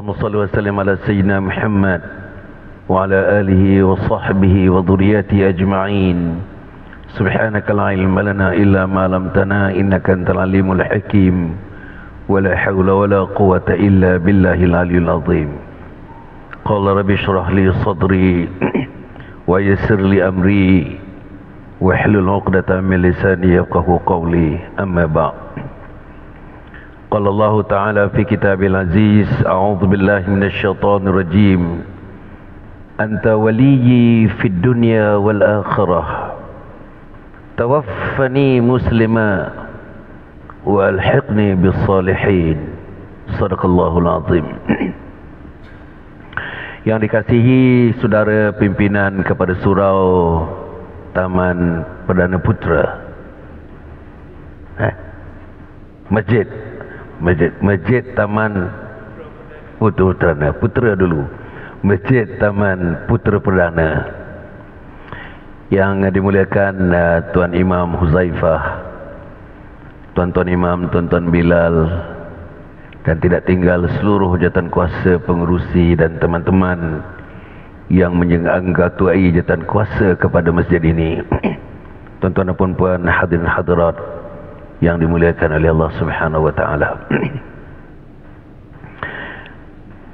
Allahumma salli wa sallim ala sayyidina Muhammad wa ala alihi wa sahbihi wa dhurriyyatihi ajma'in. Subhanaka la ilma lana illa ma 'allamtana innaka antal alimul hakim. Wa la hawla wa la quwwata illa billahil aliyyil azim. Qala rabbi shrah li sadri wa yassir li amri wahlul 'uqdatam min lisani yafqahu qawli. Amma ba'd. Qala Allah Ta'ala fi kitabil aziz, a'udzu billahi minasy syaithanir rajim. Anta waliyyi fid dunya wal akhirah. Tawaffani muslima wa alhiqni bis salihin. Shadaqallahul azim. Yang dikasihi saudara pimpinan kepada surau Taman Perdana Putra, Masjid Taman Putra dulu. Masjid Taman Putra Perdana yang dimuliakan Tuan Imam Huzaifah, Tuan-tuan Imam, Tuan-tuan Bilal, dan tidak tinggal seluruh jawatan kuasa pengerusi dan teman-teman yang menganggatuai jawatan kuasa kepada masjid ini. Tuan-tuan dan puan-puan hadirin hadirat yang dimuliakan oleh Allah Subhanahu wa taala.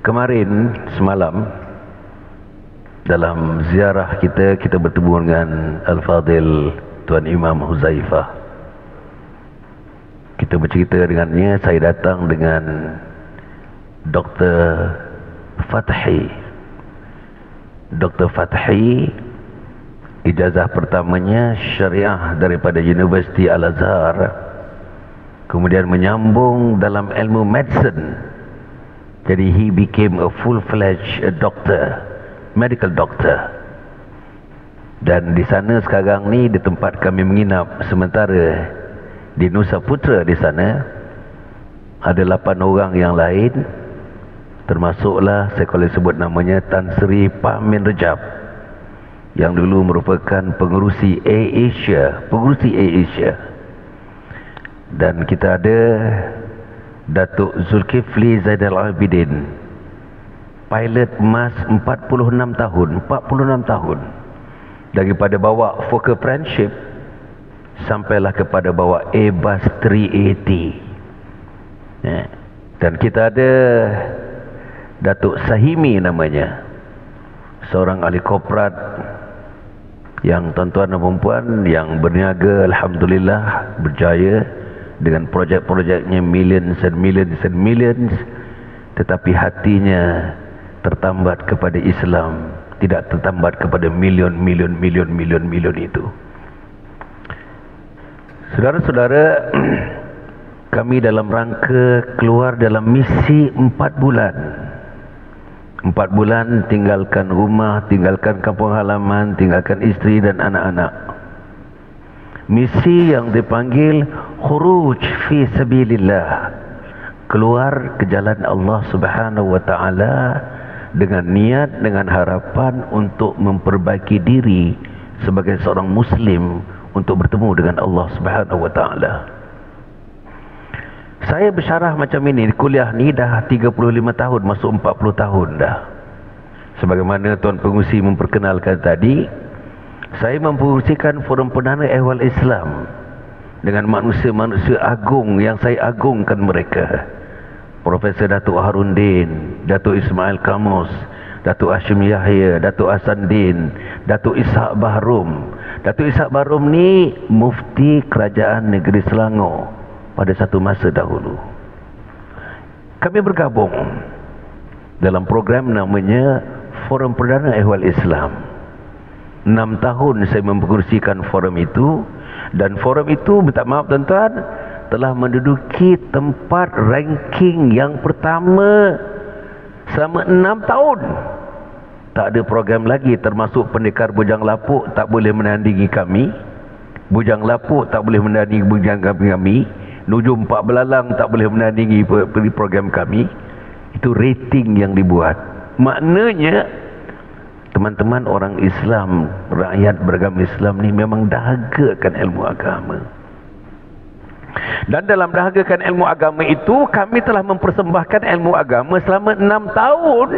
Kemarin semalam dalam ziarah kita bertemu dengan Al-Fadil Tuan Imam Huzaifah. Kita bercerita dengannya. Saya datang dengan Dr. Fathi. Dr. Fathi, ijazah pertamanya syariah daripada University Al-Azhar. Kemudian menyambung dalam ilmu medicine. Jadi he became a full-fledged doctor, medical doctor. Dan di sana sekarang ni, di tempat kami menginap sementara di Nusa Putra, di sana ada 8 orang yang lain, termasuklah saya boleh sebut namanya Tan Sri Pamin Rejab, yang dulu merupakan pengerusi AirAsia. Dan kita ada Datuk Zulkifli Zainal Abidin, pilot emas 46 tahun. Daripada bawa Fokker Friendship sampailah kepada bawa Airbus 380. Dan kita ada Datuk Sahimi namanya, seorang ahli korporat yang tuan-tuan dan perempuan yang berniaga, alhamdulillah berjaya dengan projek-projeknya millions and millions, tetapi hatinya tertambat kepada Islam, tidak tertambat kepada million itu. Saudara-saudara, kami dalam rangka keluar dalam misi 4 bulan. 4 bulan tinggalkan rumah, tinggalkan kampung halaman, tinggalkan isteri dan anak-anak. Misi yang dipanggil khuruj fi sabilillah, keluar ke jalan Allah Subhanahu wa taala dengan niat, dengan harapan untuk memperbaiki diri sebagai seorang muslim, untuk bertemu dengan Allah Subhanahu wa taala. Saya bersyarah macam ini, kuliah ni dah 35 tahun, masuk 40 tahun dah. Sebagaimana Tuan Pengurusi memperkenalkan tadi, saya mempengurusikan Forum Perdana Ehwal Islam dengan manusia-manusia agung yang saya agungkan mereka. Profesor Datuk Harundin, Datuk Ismail Kamus, Datuk Hashim Yahya, Datuk Hasan Din, Datuk Ishak Bahrum. Datuk Ishak Bahrum ni mufti Kerajaan Negeri Selangor pada satu masa dahulu. Kami bergabung dalam program namanya Forum Perdana Ehwal Islam. 6 tahun saya mempengerusikan forum itu, dan forum itu, minta maaf tuan-tuan, telah menduduki tempat ranking yang pertama selama 6 tahun. Tak ada program lagi, termasuk Pendekar Bujang Lapuk tak boleh menandingi kami. Bujang Lapuk tak boleh menandingi Bujang kami. Nujum Pak Belalang tak boleh menandingi program kami. Itu rating yang dibuat. Maknanya teman-teman orang Islam, rakyat beragama Islam ni memang dahagakan ilmu agama. Dan dalam dahagakan ilmu agama itu, kami telah mempersembahkan ilmu agama selama 6 tahun.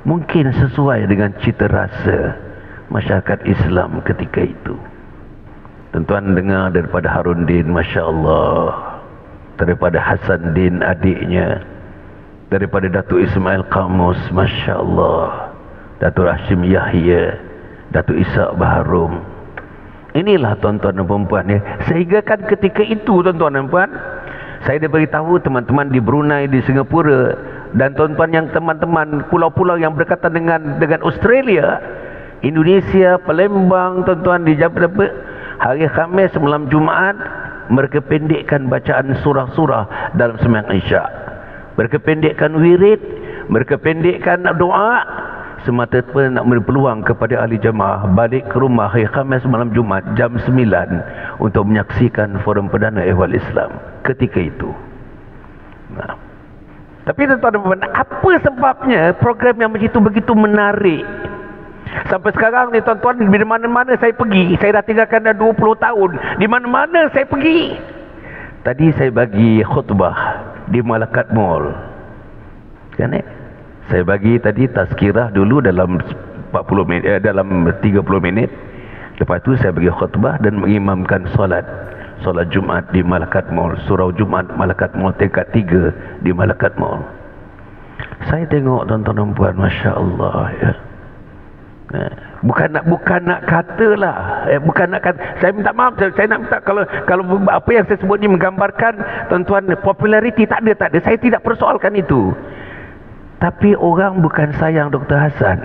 Mungkin sesuai dengan cita rasa masyarakat Islam ketika itu. Tuan-tuan dengar daripada Harun Din, Masya Allah, daripada Hasan Din adiknya, daripada Datuk Ismail Qamus, Masya Allah, Datuk Hashim Yahya, Datuk Ishak Baharum. Inilah tuan-tuan dan puan-puan ya. Sehingga kan ketika itu tuan-tuan dan puan, saya dah beritahu teman-teman di Brunei, di Singapura, dan tuan-tuan yang teman-teman pulau-pulau yang berkaitan dengan Australia, Indonesia, Palembang, tuan-tuan di Jabal, hari Khamis malam Jumaat mereka pendekkan bacaan surah-surah dalam sembahyang Isyak. Mereka pendekkan wirid, mereka pendekkan doa, semata-mata nak memberi peluang kepada ahli jamaah balik ke rumah hari Khamis malam Jumaat jam 9 untuk menyaksikan forum perdana ehwal Islam ketika itu. Nah, tapi tuan-tuan, apa sebabnya program yang begitu menarik? Sampai sekarang ni tuan-tuan, di mana-mana saya pergi, saya dah tinggalkan dah 20 tahun, di mana-mana saya pergi. Tadi saya bagi khutbah di Malakat Mall, kan saya bagi tadi tazkirah dulu dalam 40 minit, dalam 30 minit. Lepas tu saya bagi khutbah dan mengimamkan solat Jumaat di Malakat Mall, surau Jumaat Malakat Mall tingkat 3 di Malakat Mall. Saya tengok tuan-tuan dan puan, Masya Allah ya. Bukan nak katalah, bukan nak kata, saya minta maaf, saya nak minta, kalau apa yang saya sebut ni menggambarkan tuan-tuan populariti, tak ada, saya tidak persoalkan itu. Tapi orang bukan sayang Dr. Hasan,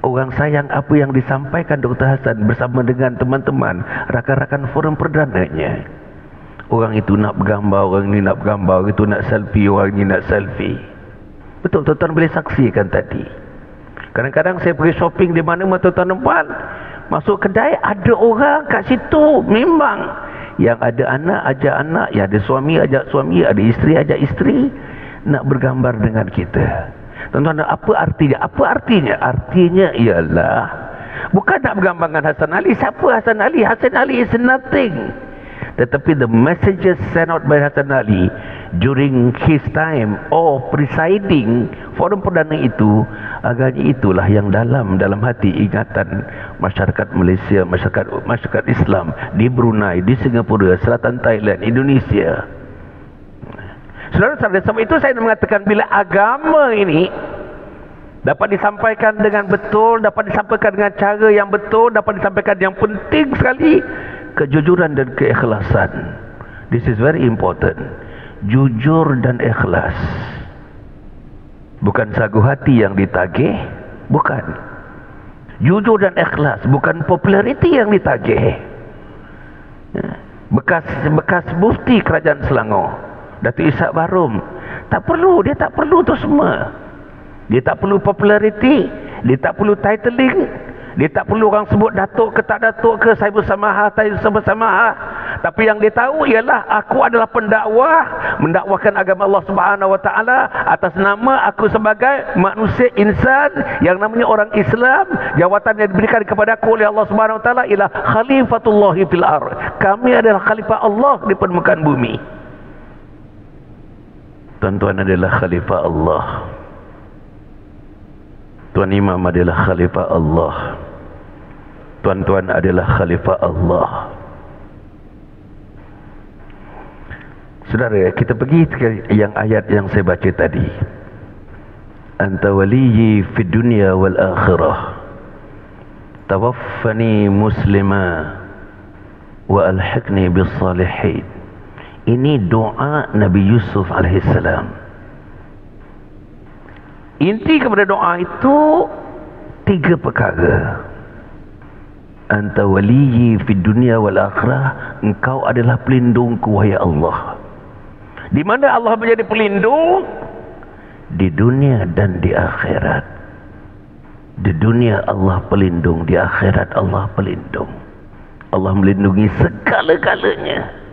orang sayang apa yang disampaikan Dr. Hasan bersama dengan teman-teman rakan-rakan forum perdananya. Orang itu nak bergambar, orang ini nak bergambar, orang itu nak selfie, orang ini nak selfie. Betul, tuan-tuan boleh saksikan tadi. Kadang-kadang saya pergi shopping di mana-mana tuan-tuan dan puan, masuk kedai ada orang kat situ, memang yang ada anak ajak anak, yang ada suami ajak suami, ada isteri ajak isteri, nak bergambar dengan kita. Tuan-tuan, apa artinya? Apa artinya? Artinya ialah bukan nak bergambar dengan Hasan Ali. Siapa Hasan Ali? Hasan Ali is nothing. Tetapi the messages sent out by Hasan Ali during his time of presiding forum perdana itu, agaknya itulah yang dalam hati ingatan masyarakat Malaysia, masyarakat Islam di Brunei, di Singapura, Selatan Thailand, Indonesia. Saudara-saudara, sebab itu saya mengatakan bila agama ini dapat disampaikan dengan betul, dapat disampaikan dengan cara yang betul, dapat disampaikan yang penting sekali, kejujuran dan keikhlasan. This is very important. Jujur dan ikhlas. Bukan sagu hati yang ditagih, bukan. Jujur dan ikhlas, bukan populariti yang ditagih. Bekas mufti kerajaan Selangor, Datuk Ishak Baharum, dia tak perlu tu semua. Dia tak perlu populariti, dia tak perlu titling, dia tak perlu orang sebut datuk ke tak datuk ke, saya bersamaha, saya bersamaha. Tapi yang dia tahu ialah aku adalah pendakwah, mendakwahkan agama Allah Subhanahu Wa Taala atas nama aku sebagai manusia insan yang namanya orang Islam. Jawatan yang diberikan kepada aku oleh Allah Subhanahu Wa Taala ialah Khalifatullah fil ardh. Kami adalah khalifah Allah di permukaan bumi. Tuan-tuan adalah khalifah Allah. Tuan Imam adalah khalifah Allah. Tuan-tuan adalah khalifah Allah. Saudara, kita pergi ke yang ayat yang saya baca tadi. Anta waliyyi fid dunya wal akhirah. Tawaffani muslima wa alhiqni bis salihin. Ini doa Nabi Yusuf alaihissalam. Inti kepada doa itu 3 perkara. Anta waliyyi fid dunya wal akhirah, engkau adalah pelindungku wahai Allah. Di mana Allah menjadi pelindung? Di dunia dan di akhirat. Di dunia Allah pelindung, di akhirat Allah pelindung. Allah melindungi segala-galanya.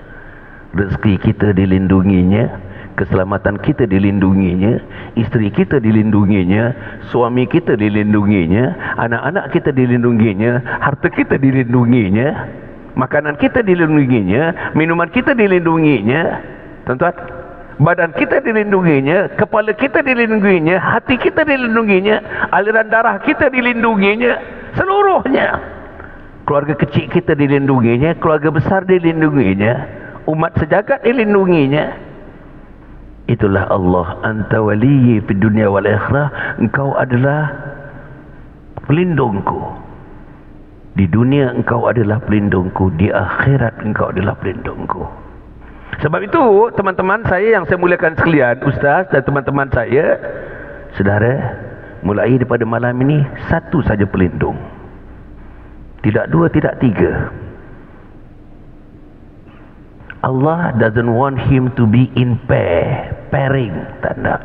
Rezeki kita dilindunginya, keselamatan kita dilindunginya, isteri kita dilindunginya, suami kita dilindunginya, anak-anak kita dilindunginya, harta kita dilindunginya. Makanan kita dilindunginya, minuman kita dilindunginya, tuan-tuan. Badan kita dilindunginya, kepala kita dilindunginya, hati kita dilindunginya, aliran darah kita dilindunginya, seluruhnya. Keluarga kecil kita dilindunginya, keluarga besar dilindunginya, umat sejagat dilindunginya. Itulah Allah, anta waliyyi fid dunya wal akhirah, engkau adalah pelindungku. Di dunia engkau adalah pelindungku, di akhirat engkau adalah pelindungku. Sebab itu teman-teman saya yang saya muliakan sekalian, ustaz dan teman-teman saya, saudara, mulai daripada malam ini satu saja pelindung. Tidak dua, tidak tiga. Allah doesn't want him to be in pairing, tak nak.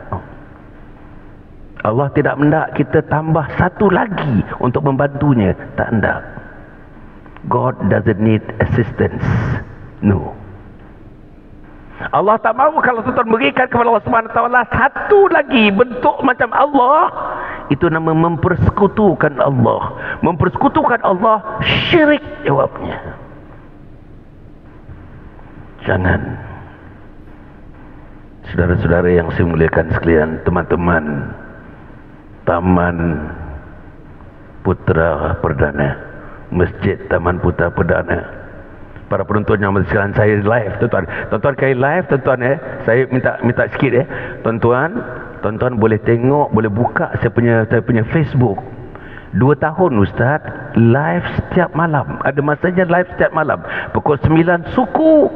Allah tidak hendak kita tambah satu lagi untuk membantunya, tak hendak. God doesn't need assistance. No. Allah tak mahu kalau tuan berikan kepada Allah Subhanahu Wa Taala satu lagi bentuk macam Allah, itu nama mempersekutukan Allah. Mempersekutukan Allah syirik jawabnya. Jangan. Saudara-saudara yang saya muliakan sekalian, teman-teman Taman Putra Perdana, Masjid Taman Putra Perdana, para penonton yang sekalian, saya live tuan-tuan kali live tuan-tuan saya minta sikit tuan-tuan boleh tengok, boleh buka saya punya Facebook. 2 tahun ustaz live setiap malam, ada masanya live setiap malam pukul 9 suku,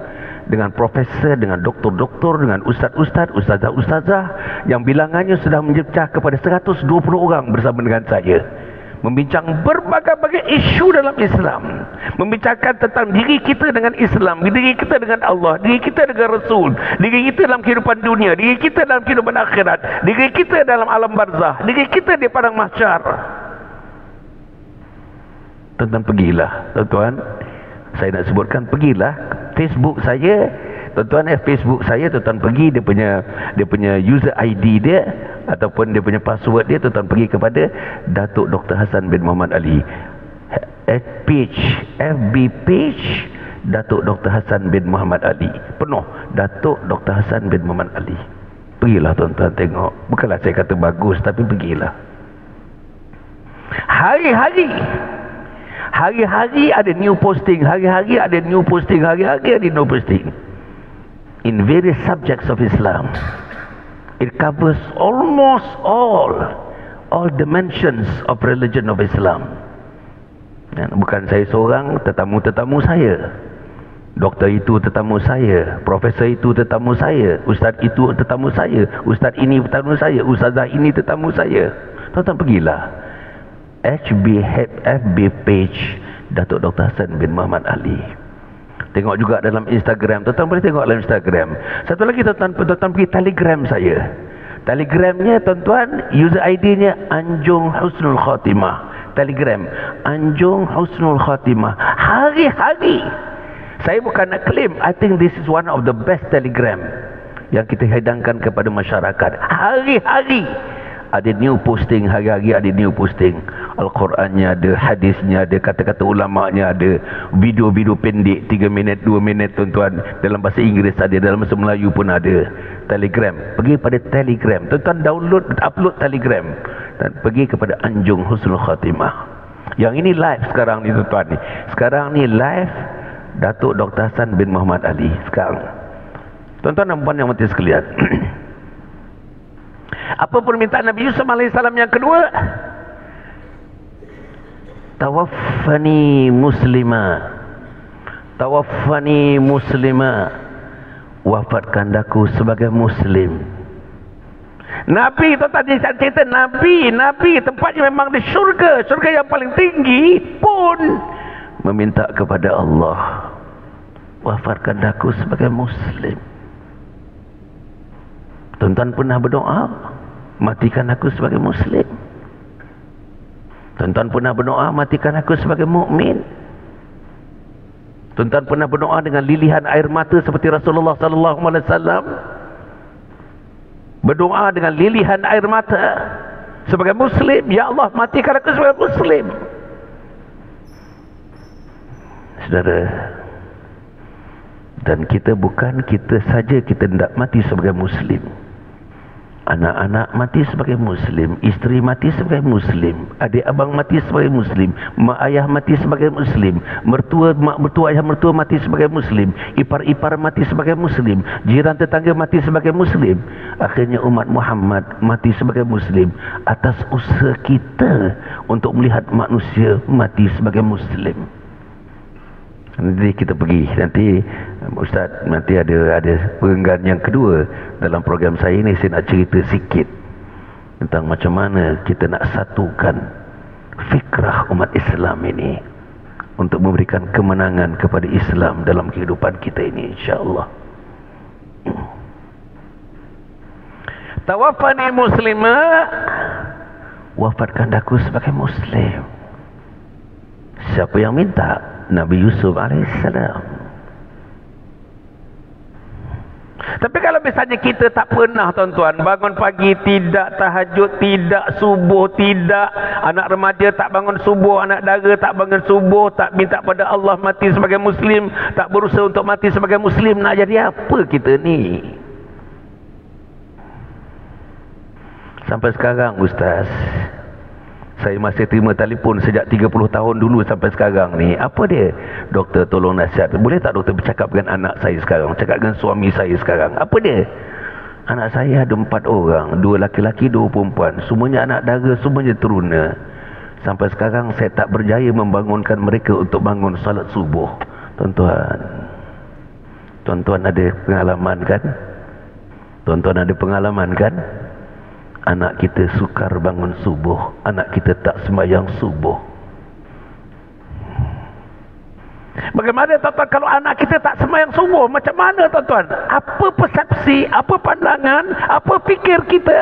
dengan profesor, dengan doktor-doktor, dengan ustaz-ustaz, ustazah-ustazah yang bilangannya sudah mencecah kepada 120 orang bersama dengan saya, membincang berbagai-bagai isu dalam Islam, membincangkan tentang diri kita dengan Islam, diri kita dengan Allah, diri kita dengan Rasul, diri kita dalam kehidupan dunia, diri kita dalam kehidupan akhirat, diri kita dalam alam barzah, diri kita di padang mahsyar. Tuan-tuan pergilah, tuan-tuan, saya nak sebutkan, pergilah Facebook saya, tuan-tuan Facebook saya, tuan-tuan pergi dia punya user ID dia ataupun dia punya password dia, tuan-tuan pergi kepada Datuk Dr. Hassan bin Muhammad Ali, FB page Datuk Dr. Hassan bin Muhammad Ali, penuh Datuk Dr. Hassan bin Muhammad Ali. Pergilah tuan-tuan tengok, bukanlah saya kata bagus, tapi pergilah. Hari-hari ada new posting, hari-hari ada new posting, hari-hari ada new posting in various subjects of Islam. It covers almost all dimensions of religion of Islam. Dan bukan saya seorang, tetamu-tetamu saya, doktor itu tetamu saya, profesor itu tetamu saya, ustaz itu tetamu saya, ustaz ini tetamu saya, ustazah ini tetamu saya. Tuan-tuan pergilah FB page Datuk Dr. Hassan bin Muhammad Ali. Tengok juga dalam Instagram, tuan-tuan boleh tengok dalam Instagram. Satu lagi tuan-tuan pergi Telegram saya. Telegramnya tuan-tuan, user ID-nya Anjung Husnul Khatimah. Telegram Anjung Husnul Khatimah. Hari-hari, saya bukan nak claim, I think this is one of the best Telegram yang kita hidangkan kepada masyarakat. Hari-hari ada new posting, hari-hari ada new posting. Al-Qurannya ada, hadisnya ada, kata-kata ulama'nya ada, video-video pendek 3 minit, 2 minit tuan-tuan, dalam bahasa Inggeris ada, dalam bahasa Melayu pun ada. Telegram, pergi pada Telegram, tuan-tuan download, upload Telegram dan pergi kepada Anjung Husnul Khatimah. Yang ini live sekarang ni tuan-tuan ni. Sekarang ni live Datuk Dr. Hassan bin Muhammad Ali sekarang. Tuan-tuan dan puan yang mati sekalian, apa permintaan Nabi Yusuf AS yang kedua? Tawaffani muslima, tawaffani muslima, wafatkan aku sebagai muslim. Nabi itu tadi saya cerita, Nabi tempatnya memang di syurga yang paling tinggi pun meminta kepada Allah, wafatkan aku sebagai muslim. Tuan-tuan pernah berdoa, matikan aku sebagai muslim? Tuan-tuan pernah berdoa, matikan aku sebagai mukmin? Tuan-tuan pernah berdoa dengan lilihan air mata seperti Rasulullah sallallahu alaihi wasallam? Berdoa dengan lilihan air mata sebagai muslim, ya Allah, matikan aku sebagai muslim. Saudara, dan kita bukan kita saja kita hendak mati sebagai Muslim. Anak-anak mati sebagai Muslim, isteri mati sebagai Muslim, adik abang mati sebagai Muslim, mak ayah mati sebagai Muslim, mak mertua ayah mertua mati sebagai Muslim, ipar-ipar mati sebagai Muslim, jiran tetangga mati sebagai Muslim. Akhirnya umat Muhammad mati sebagai Muslim atas usaha kita untuk melihat manusia mati sebagai Muslim. Nanti kita pergi, nanti Ustaz nanti ada perenggan yang kedua dalam program saya ini. Saya nak cerita sikit tentang macam mana kita nak satukan fikrah umat Islam ini untuk memberikan kemenangan kepada Islam dalam kehidupan kita ini, insya-Allah. Tawaffani muslimah, wafatkan aku sebagai Muslim. Siapa yang minta? Nabi Yusuf alaihissalam. Tapi kalau misalnya kita tak pernah, tuan-tuan, bangun pagi tidak tahajud, tidak subuh, tidak, anak remaja tak bangun subuh, anak dara tak bangun subuh, tak minta pada Allah mati sebagai Muslim, tak berusaha untuk mati sebagai Muslim, nak jadi apa kita ni? Sampai sekarang, Ustaz, saya masih terima telefon sejak 30 tahun dulu sampai sekarang ni. Apa dia? Doktor, tolong nasihat. Boleh tak doktor bercakap dengan anak saya sekarang? Cakap dengan suami saya sekarang. Apa dia? Anak saya ada 4 orang. 2 laki-laki, 2 perempuan. Semuanya anak dara, semuanya teruna. Sampai sekarang saya tak berjaya membangunkan mereka untuk bangun salat subuh. Tuan-tuan, tuan-tuan ada pengalaman kan? Tuan-tuan ada pengalaman kan? Anak kita sukar bangun subuh, anak kita tak sembahyang subuh. Bagaimana, tuan-tuan, kalau anak kita tak sembahyang subuh? Macam mana, tuan-tuan? Apa persepsi, apa pandangan, apa fikir kita?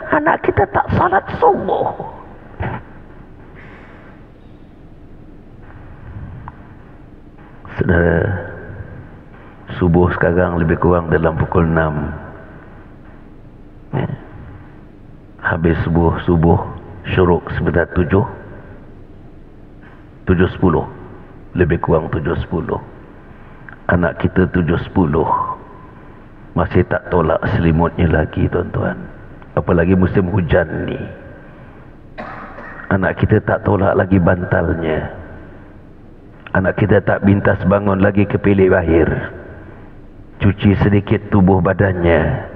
Anak kita tak salat subuh. Saudara, subuh sekarang lebih kurang dalam pukul 6. Ya. Habis subuh syuruk sekitar 7:10, lebih kurang 7:10. Anak kita 7:10 masih tak tolak selimutnya lagi, tuan-tuan. Apalagi musim hujan ni, anak kita tak tolak lagi bantalnya. Anak kita tak bintas bangun lagi ke bilik bahir, cuci sedikit tubuh badannya,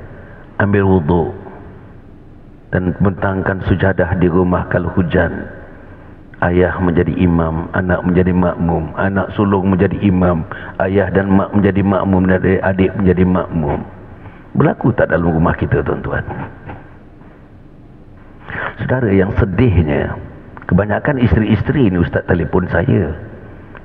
ambil wuduk dan bentangkan sujadah di rumah kalau hujan. Ayah menjadi imam, anak menjadi makmum, anak sulung menjadi imam, ayah dan mak menjadi makmum, dan adik menjadi makmum. Berlaku tak dalam rumah kita, tuan-tuan? Saudara, yang sedihnya, kebanyakan isteri-isteri ini Ustaz telefon saya,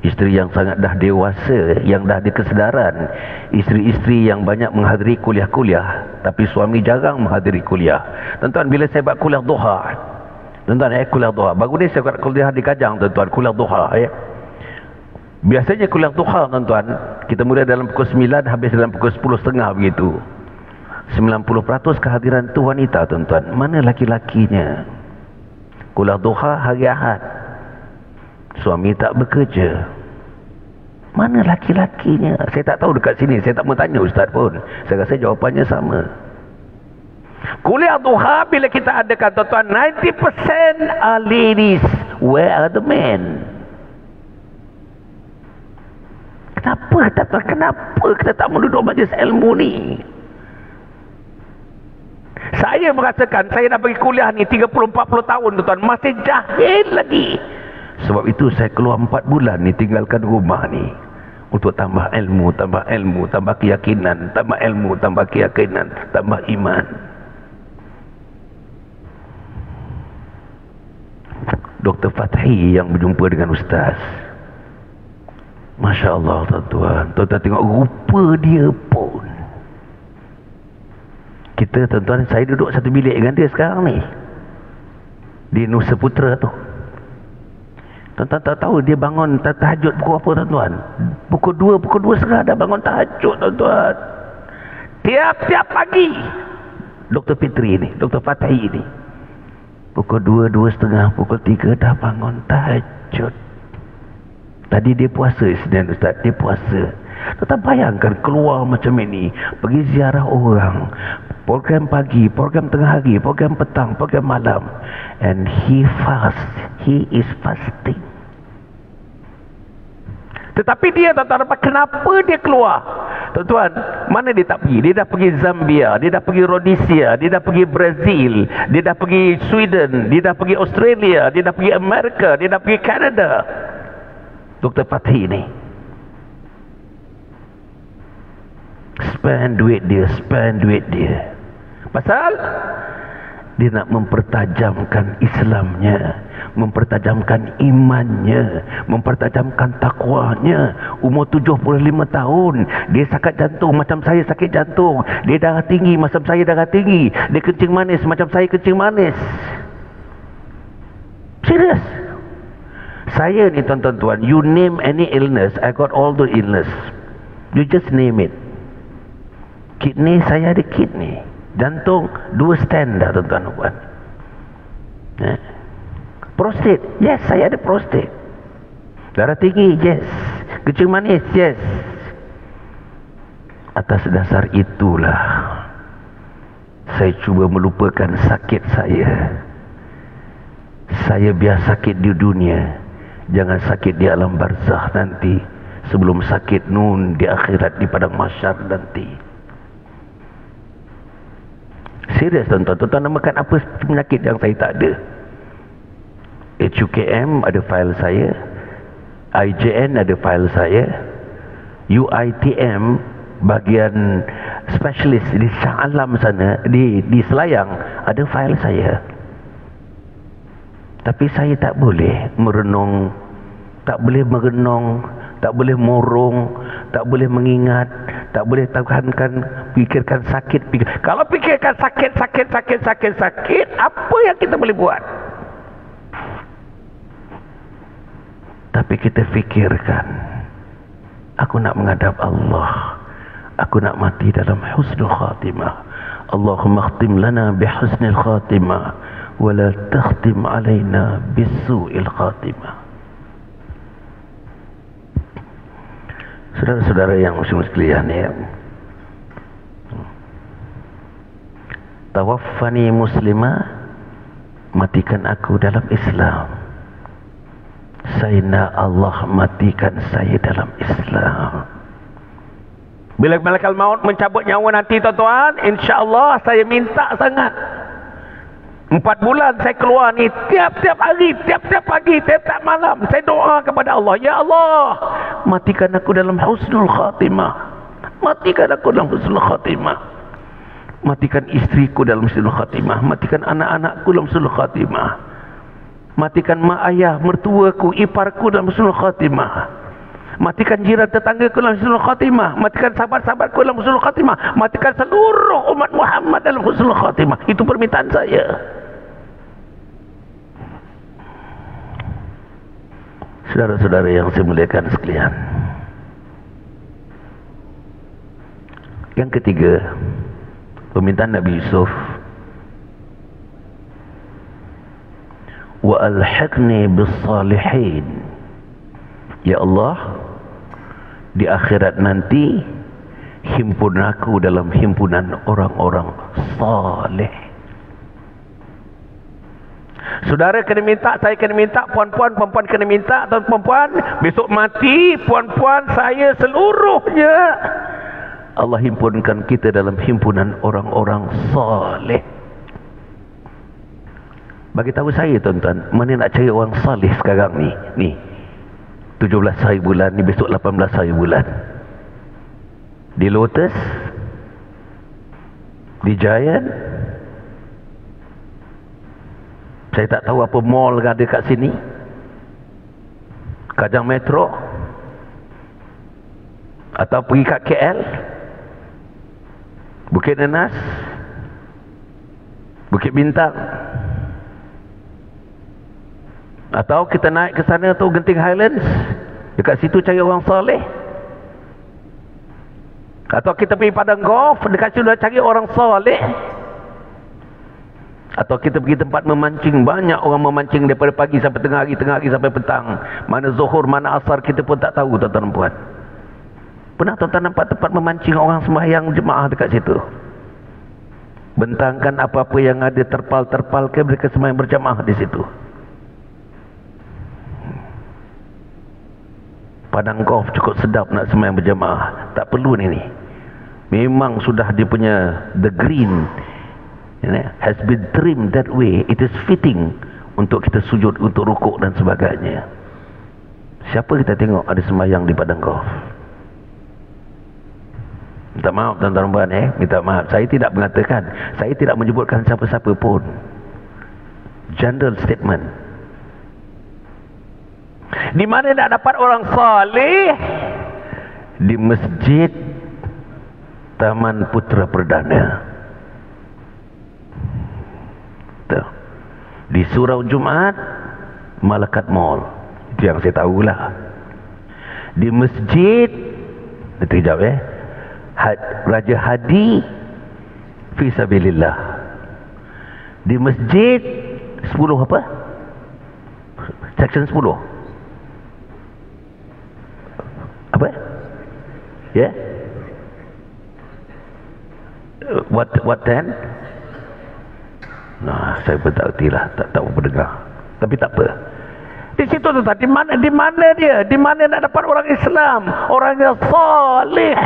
isteri yang sangat dah dewasa, yang dah ada kesedaran, isteri-isteri yang banyak menghadiri kuliah-kuliah, tapi suami jarang menghadiri kuliah. Tuan-tuan, bila saya buat kuliah duha, tuan-tuan, kuliah duha, baru ni saya buat kuliah di Kajang, tuan-tuan, kuliah duha, biasanya kuliah duha, tuan-tuan, kita mula dalam pukul 9, habis dalam pukul 10.30 begitu. 90% kehadiran itu wanita, tuan-tuan. Mana laki-lakinya? Kuliah duha hari Ahad, suami tak bekerja. Mana laki-lakinya? Saya tak tahu dekat sini, saya tak mau tanya Ustaz pun. Saya rasa jawapannya sama. Kuliah duha bila kita adakan, tuan-tuan, 90% are ladies. Where are the men? Kenapa kita tak mau duduk majlis ilmu ni? Saya merasakan saya dah pergi kuliah ni 30-40 tahun, tuan-tuan, masih jahil lagi. Sebab itu saya keluar 4 bulan ni, tinggalkan rumah ni untuk tambah ilmu, tambah keyakinan, tambah ilmu, tambah keyakinan, tambah iman. Dr. Fathi yang berjumpa dengan Ustaz, Masya Allah, tuan-tuan, tuan-tuan tengok rupa dia pun. Kita, tuan-tuan, saya duduk satu bilik dengan dia sekarang ni di Nusa Putra tu. Tuan-tuan tak tahu dia bangun tahajud pukul apa, tuan-tuan? Pukul 2:30 dah bangun tahajud, tuan-tuan. Tiap-tiap pagi. Dr. Fitri ni, Dr. Fathi ni, pukul 2, 2:30, pukul 3 dah bangun tahajud. Tadi dia puasa Isnin Ustaz, dia puasa. Tetap bayangkan keluar macam ini, pergi ziarah orang, program pagi, program tengah hari, program petang, program malam, and he is fasting. Tetapi dia tak tahu kenapa dia keluar. Tuan-tuan, mana dia tak pergi? Dia dah pergi Zambia, dia dah pergi Rhodesia, dia dah pergi Brazil, dia dah pergi Sweden, dia dah pergi Australia, dia dah pergi Amerika, dia dah pergi Canada. Dr. Fatih ni spend duit dia. Pasal dia nak mempertajamkan Islamnya, mempertajamkan imannya, mempertajamkan takwanya. Umur 75 tahun, dia sakit jantung macam saya sakit jantung. Dia darah tinggi macam saya darah tinggi. Dia kencing manis macam saya kencing manis. Serius. Saya ni tuan-tuan, you name any illness, I got all the illness. You just name it. Kidney, saya ada kidney. Jantung, 2 stand dah tuan-tuan. Prostate, yes, saya ada prostate. Darah tinggi, yes. Kencing manis, yes. Atas dasar itulah saya cuba melupakan sakit saya. Saya biar sakit di dunia, jangan sakit di alam barzakh nanti, sebelum sakit nun di akhirat di padang mahsyar nanti. Serius tuan-tuan, tuan-tuan namakan apa penyakit yang saya tak ada? HUKM ada file saya, IJN ada file saya, UITM bahagian specialist di Shah Alam sana, di Selayang ada file saya. Tapi saya tak boleh merenung, tak boleh merenung, tak boleh morong, tak boleh mengingat, tak boleh tahankan, fikirkan sakit. Kalau fikirkan sakit, apa yang kita boleh buat? Tapi kita fikirkan, aku nak menghadap Allah, aku nak mati dalam husnul khatimah. Allahumma khtim lana bihusnil khatimah, wala takhtim alaina bisu'il khatimah. Saudara-saudara yang muslim sekalian, ya, tawaffani muslimah, matikan aku dalam Islam. Saya nak Allah matikan saya dalam Islam. Bila malaikat maut mencabut nyawa nanti tuan-tuan, insya-Allah saya minta sangat 4 bulan saya keluar ni, tiap-tiap hari, tiap-tiap pagi, tiap-tiap malam saya doa kepada Allah, ya Allah, matikan aku dalam husnul khatimah, matikan aku dalam husnul khatimah, matikan istriku dalam husnul khatimah, matikan anak-anakku dalam husnul khatimah, matikan mak ayah, mertuaku, iparku dalam husnul khatimah, matikan jiran tetanggaku dalam husnul khatimah, matikan sahabat-sahabatku dalam husnul khatimah, matikan seluruh umat Muhammad dalam husnul khatimah. Itu permintaan saya. Saudara-saudara yang saya muliakan sekalian, yang ketiga, permintaan Nabi Yusuf, wa alhiqni bis salihin. Ya Allah, di akhirat nanti himpun aku dalam himpunan orang-orang saleh. Saudara kena minta, saya kena minta, puan-puan, perempuan kena minta, tuan perempuan, besok mati, puan-puan, saya seluruhnya, Allah himpunkan kita dalam himpunan orang-orang saleh. Bagi tahu saya tuan-tuan, mana nak cari orang saleh sekarang ni? Ni 17 hari bulan ni, besok 18 hari bulan. Di Lotus, di Giant, saya tak tahu apa mall ada kat sini, Kajang Metro, atau pergi kat KL, Bukit Nenas, Bukit Bintang, atau kita naik ke sana tu Genting Highlands, dekat situ cari orang soleh, atau kita pergi padang golf, dekat situ cari orang soleh. Atau kita pergi tempat memancing, banyak orang memancing daripada pagi sampai tengah hari sampai petang. Mana zuhur, mana asar, kita pun tak tahu, tuan-tuan dan puan. Pernah tuan-tuan nampak tempat memancing orang sembahyang jemaah dekat situ? Bentangkan apa-apa yang ada, terpal-terpal ke, mereka sembahyang berjamaah di situ. Padang golf cukup sedap nak sembahyang berjamaah. Tak perlu ni. Memang sudah dia punya, the green has been trimmed that way. It is fitting untuk kita sujud, untuk rukuk dan sebagainya. Siapa kita tengok ada sembahyang di padang golf? Minta maaf tuan-tuan puan, minta maaf. Saya tidak mengatakan, saya tidak menyebutkan siapa-siapa pun. General statement. Di mana nak dapat orang saleh? Di masjid Taman Putra Perdana. Tuh. Di surau Jumaat Malakat Mall. Itu yang saya tahulah. Di masjid, nanti kejap Raja Hadi Fisabilillah. Di masjid 10 apa? Section 10 apa? Ya? What then? Nah, saya pun tak erti lah, tak tahu pendengar. Tapi tak apa. Di situ tu tadi, di mana dia? Di mana nak dapat orang Islam, orang yang soleh?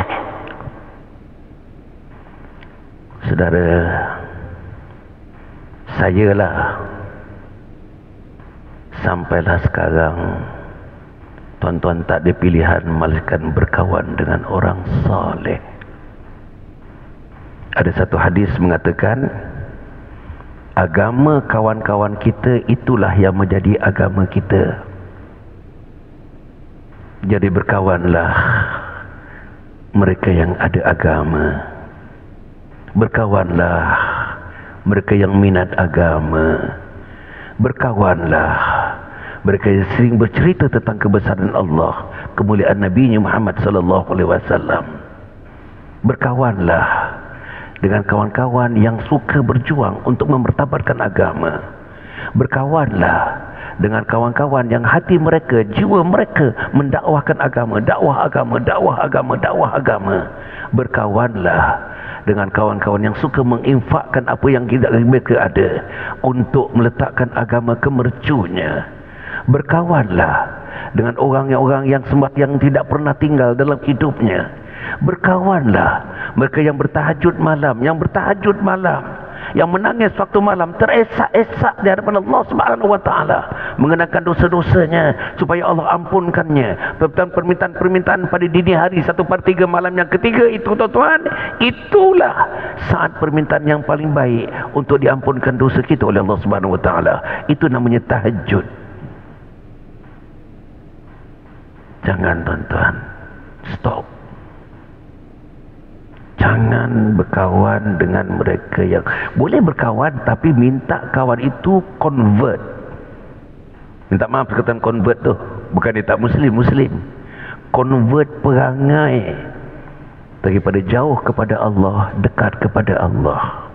Saudara, saya lah sampailah sekarang tuan-tuan tak ada pilihan melainkan berkawan dengan orang soleh. Ada satu hadis mengatakan, agama kawan-kawan kita itulah yang menjadi agama kita. Jadi berkawanlah mereka yang ada agama. Berkawanlah mereka yang minat agama. Berkawanlah mereka yang sering bercerita tentang kebesaran Allah, kemuliaan Nabi Muhammad sallallahu alaihi wasallam. Berkawanlah dengan kawan-kawan yang suka berjuang untuk mempertabatkan agama. Berkawanlah dengan kawan-kawan yang hati mereka, jiwa mereka mendakwahkan agama, dakwah agama. Berkawanlah dengan kawan-kawan yang suka menginfakkan apa yang mereka ada untuk meletakkan agama ke mercunya. Berkawanlah dengan orang yang sembahyang tidak pernah tinggal dalam hidupnya. Berkawanlah mereka yang bertahajud malam, yang menangis waktu malam, teresak-esak di hadapan Allah Subhanahu wa taala, mengenakan dosa-dosanya supaya Allah ampunkannya. Permintaan-permintaan pada dini hari 1/3 malam yang ketiga itu, tuan-tuan, itulah saat permintaan yang paling baik untuk diampunkan dosa kita oleh Allah Subhanahu wa taala. Itu namanya tahajud. Jangan, tuan-tuan, stop. Jangan berkawan dengan mereka yang boleh berkawan, tapi minta kawan itu convert. Minta maaf sekatan convert tu, bukan dia tak Muslim. Convert perangai daripada jauh kepada Allah, dekat kepada Allah.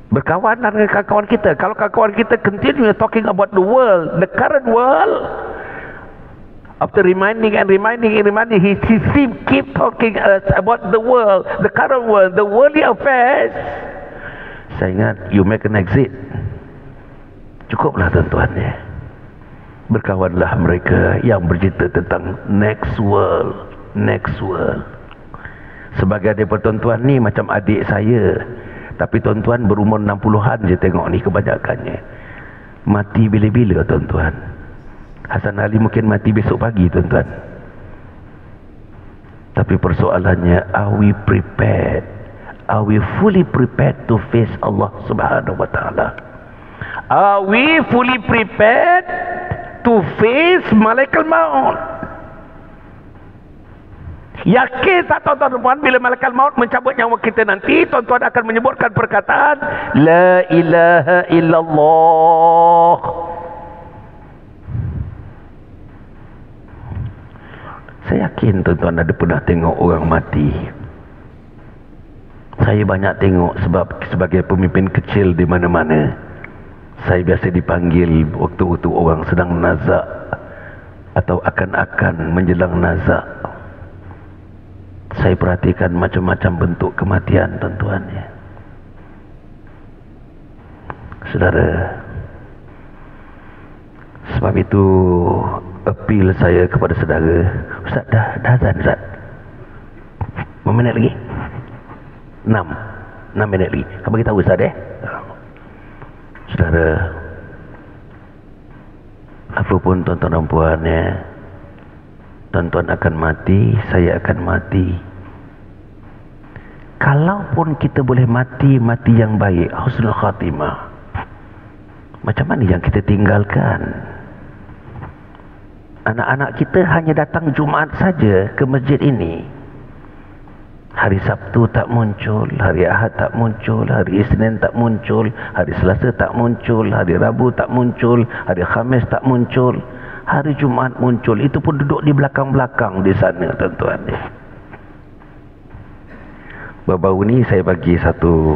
Berkawanlah dengan kawan kita. Kalau kawan kita continue talking about the world, the current world, after reminding, he keep talking us about the world, the current world, the worldly affairs. Saya ingat, you make an exit. Cukuplah, tuan-tuan, berkawanlah mereka yang bercerita tentang next world. Sebagai daripada tuan-tuan ni macam adik saya, tapi tuan-tuan berumur 60-an je tengok ni kebanyakannya. Mati bila-bila, tuan-tuan. Hasan Ali mungkin mati besok pagi, tuan-tuan. Tapi persoalannya, are we prepared? Are we fully prepared to face Allah Subhanahu wa taala? Are we fully prepared to face malaikat maut? Yakin tak, tuan-tuan, bila malaikat maut mencabut nyawa kita nanti, tuan-tuan akan menyebutkan perkataan la ilaha illallah. Saya yakin tuan-tuan ada pernah tengok orang mati. Saya Saya banyak tengok sebab sebagai pemimpin kecil di mana-mana, saya biasa dipanggil waktu-waktu orang sedang nazak atau akan menjelang nazak. Saya perhatikan macam-macam bentuk kematian, tuan-tuan ya. Saudara, sebab itu appeal saya kepada saudara. Ustaz, dah azan Ustaz. Berapa minit lagi? 6 minit lagi. Kau bagi tahu Ustaz Saudara, apapun tuan-tuan dan puan ya, tuan-tuan akan mati, saya akan mati. Kalaupun kita boleh mati yang baik, husnul khatimah, macam mana yang kita tinggalkan? Anak-anak kita hanya datang Jumaat saja ke masjid ini. Hari Sabtu tak muncul, hari Ahad tak muncul, hari Isnin tak muncul, hari Selasa tak muncul, hari Rabu tak muncul, hari Khamis tak muncul, hari Jumaat muncul. Itu pun duduk di belakang-belakang di sana, tuan-tuan. Baru-baru ni saya bagi satu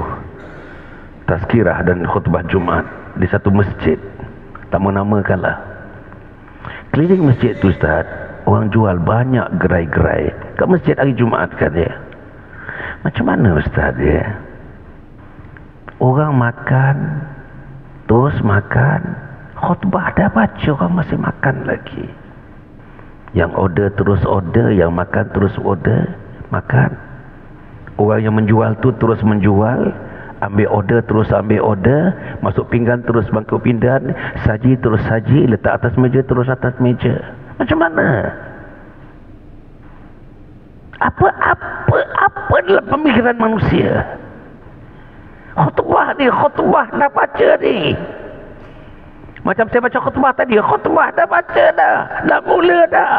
tazkirah dan khutbah Jumaat di satu masjid, tak menamakanlah. Keliling masjid tu Ustaz, orang jual banyak gerai-gerai kat masjid hari Jumaat kan ya. Macam mana Ustaz ya? Orang makan, terus makan, khutbah dah baca, orang masih makan lagi. Yang order terus order, yang makan terus order, makan. Orang yang menjual tu terus menjual, ambil order terus ambil order, masuk pinggan terus bangkit pinggan, saji terus saji, letak atas meja terus atas meja. Macam mana? Apa dalam pemikiran manusia? Khutbah dah baca ni. Macam saya baca khutbah tadi, khutbah dah baca dah mula dah.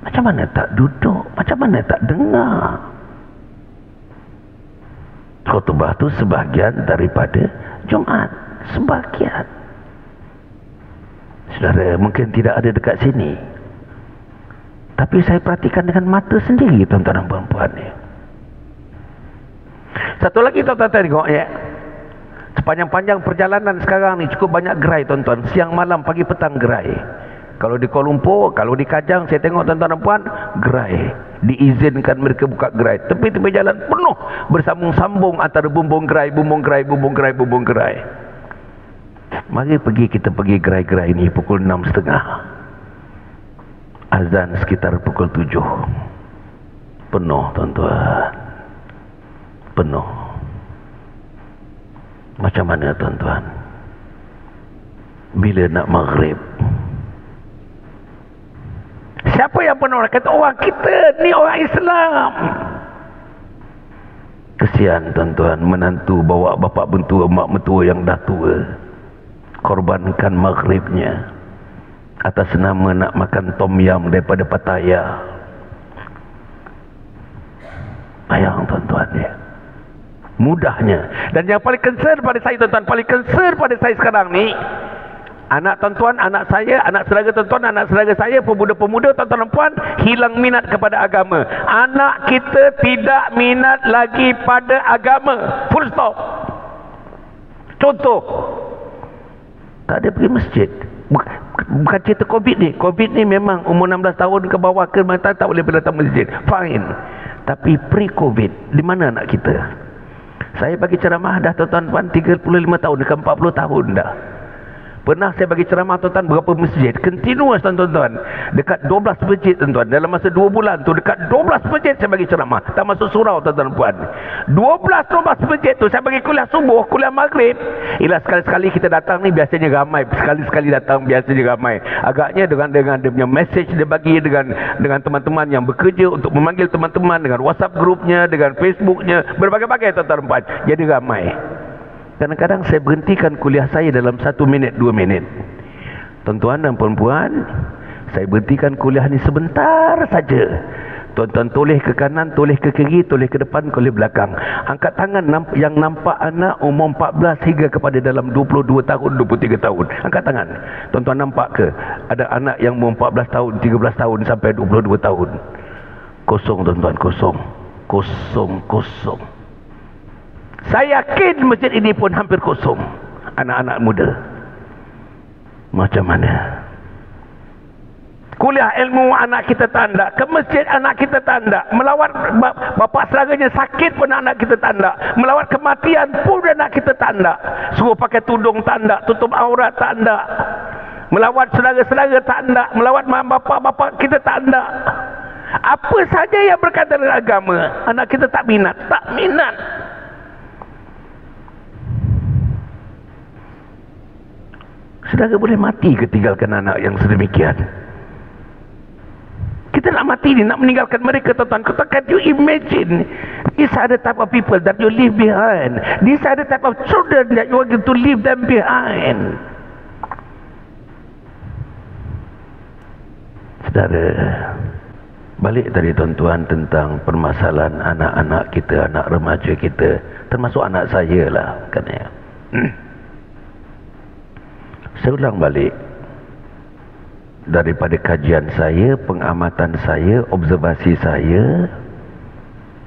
Macam mana tak duduk? Macam mana tak dengar? Khutbah tu sebahagian daripada Jumaat, sebahagian. Saudara, mungkin tidak ada dekat sini, tapi saya perhatikan dengan mata sendiri, tuan-tuan dan puan-puan ni. Satu lagi tuan-tuan tengok ya, sepanjang-panjang perjalanan sekarang ni cukup banyak gerai, tuan-tuan. Siang malam pagi petang gerai. Kalau di Kuala Lumpur, kalau di Kajang, saya tengok tuan-tuan dan puan, gerai. Diizinkan mereka buka gerai. Tepi-tepi jalan penuh, bersambung-sambung antara bumbung gerai. Mari kita pergi gerai-gerai ini pukul 6.30. Azan sekitar pukul 7. Penuh, tuan-tuan. Penuh. Macam mana, tuan-tuan? Bila nak maghrib? Siapa yang penuh? Kata orang kita ni orang Islam. Kesian, tuan-tuan, menantu bawa bapak mentua, mak mentua yang dah tua, korbankan maghribnya atas nama nak makan tom yam daripada Pattaya. Bayang, tuan-tuan ya, mudahnya. Dan yang paling concern pada saya, tuan-tuan, paling concern pada saya sekarang ni, anak tuan-tuan, anak saya, anak saudara tuan-tuan, anak saudara saya, pemuda-pemuda, tuan-tuan dan puan, hilang minat kepada agama. Anak kita tidak minat lagi pada agama. Full stop. Contoh, tak ada pergi masjid. Bukan cerita Covid ni. Covid ni memang umur 16 tahun ke bawah ke mata tak boleh datang masjid. Fine. Tapi pre-Covid, di mana anak kita? Saya bagi ceramah dah, tuan-tuan, 35 tahun dekat 40 tahun dah. Pernah saya bagi ceramah, tuan-tuan, berapa masjid continuous, tuan-tuan, dekat 12 masjid, tuan-tuan. Dalam masa 2 bulan tu dekat 12 masjid saya bagi ceramah, tak masuk surau, tuan-tuan puan. 12 masjid tu saya bagi kuliah subuh, kuliah maghrib. Ialah sekali-sekali kita datang ni biasanya ramai, sekali-sekali datang biasanya ramai. Agaknya dengan dia punya message dia bagi dengan teman-teman yang bekerja untuk memanggil teman-teman, dengan WhatsApp grupnya, dengan Facebooknya, berbagai-bagai, tuan-tuan puan, jadi ramai. Kadang-kadang saya berhentikan kuliah saya dalam 1 minit, 2 minit. Tuan-tuan dan puan-puan, saya berhentikan kuliah ni sebentar saja. Tuan-tuan toleh ke kanan, toleh ke kiri, toleh ke depan, toleh belakang. Angkat tangan yang nampak anak umur 14 hingga kepada dalam 22 tahun, 23 tahun. Angkat tangan. Tuan-tuan nampak ke? Ada anak yang umur 14 tahun, 13 tahun sampai 22 tahun. Kosong, tuan-tuan, kosong. Kosong. Saya yakin masjid ini pun hampir kosong. Anak-anak muda. Macam mana? Kuliah ilmu anak kita tanda, ke masjid anak kita tanda, melawat bapa saudaranya sakit pun anak kita tanda, melawat kematian pun anak kita tanda, suruh pakai tudung tanda, tutup aurat tanda, melawat saudara-saudara tanda, melawat mak bapa kita tanda. Apa saja yang berkaitan dengan agama, anak kita tak minat. Saudara boleh mati ketinggalkan anak yang sedemikian. Kita nak mati ni, nak meninggalkan mereka, tuan-tuan. Can you imagine? These are the type of people that you leave behind. These are the type of children that you are going to leave them behind. Saudara, balik tadi tuan-tuan tentang permasalahan anak-anak kita, anak remaja kita, termasuk anak saya lah katanya. Saya ulang balik. Daripada kajian saya, pengamatan saya, observasi saya,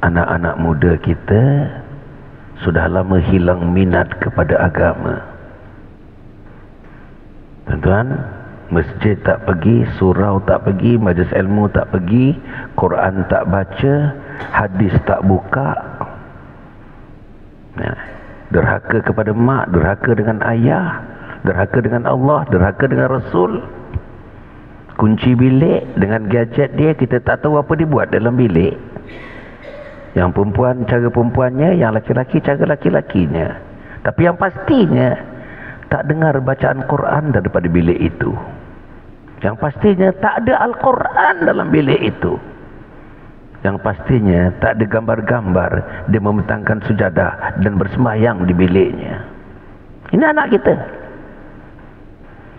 anak-anak muda kita sudah lama hilang minat kepada agama. Tuan-tuan, masjid tak pergi, surau tak pergi, majlis ilmu tak pergi, Quran tak baca, hadis tak buka. Derhaka kepada mak, derhaka dengan ayah, derhaka dengan Allah, derhaka dengan Rasul. Kunci bilik dengan gadget dia, kita tak tahu apa dia buat dalam bilik. Yang perempuan cara perempuannya, yang laki-laki cara laki-lakinya. Tapi yang pastinya tak dengar bacaan Quran daripada bilik itu. Yang pastinya tak ada Al-Quran dalam bilik itu. Yang pastinya tak ada gambar-gambar dia membentangkan sujadah dan bersembahyang di biliknya. Ini anak kita.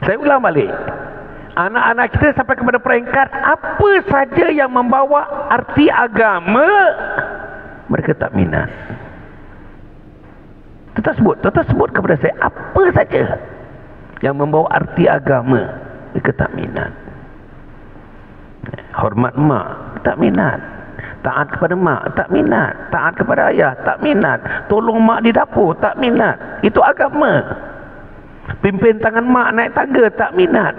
Saya ulang balik. Anak-anak kita sampai kepada peringkat apa saja yang membawa arti agama, mereka tak minat. Tuan sebut kepada saya apa saja yang membawa arti agama, mereka tak minat. Hormat mak, tak minat. Taat kepada mak, tak minat. Taat kepada ayah, tak minat. Tolong mak di dapur, tak minat. Itu agama. Pimpin tangan mak naik tangga, tak minat.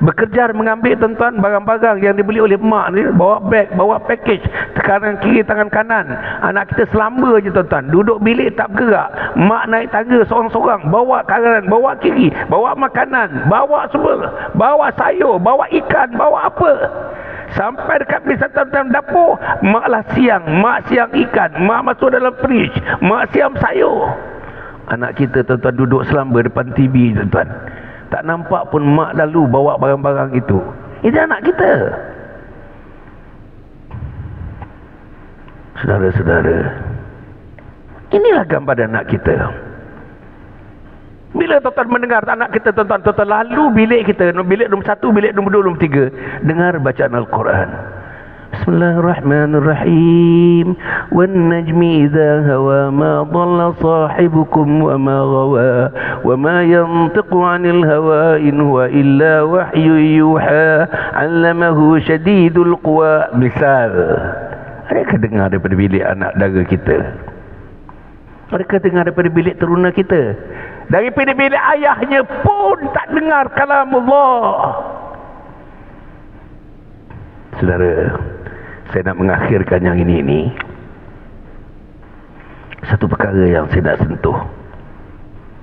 Bekerja mengambil tuan-tuan barang-barang yang dibeli oleh mak ni, bawa beg, bawa package, kanan kiri tangan kanan. Anak kita selamba je tuan-tuan, duduk bilik tak bergerak. Mak naik tangga seorang-seorang, bawa kanan, bawa kiri, bawa makanan, bawa semua, bawa sayur, bawa ikan, bawa apa. Sampai dekat biasa tuan-tuan dapur, maklah siang, mak siang ikan, mak masuk dalam fridge, mak siam sayur. Anak kita tuan-tuan duduk selamba depan TV tuan-tuan, tak nampak pun mak lalu bawa barang-barang itu. Ini anak kita. Saudara-saudara, inilah gambar anak kita. Bila tuan-tuan mendengar anak kita tuan-tuan lalu bilik kita, bilik nombor 1, bilik nombor 2, nombor 3, dengar bacaan Al-Quran. Bismillahirrahmanirrahim. Wan najmi idza hawa ma dhalla sahibukum wa ma ghawa wa ma yantiqu 'anil hawa in huwa illa wahyu yuha 'allamahu shadidul quwa. Misal, mereka dengar daripada bilik anak dara kita. Mereka dengar daripada bilik teruna kita. Daripada bilik ayahnya pun tak dengar kalamullah. Saudara, saya nak mengakhirkan yang ini. Satu perkara yang saya nak sentuh.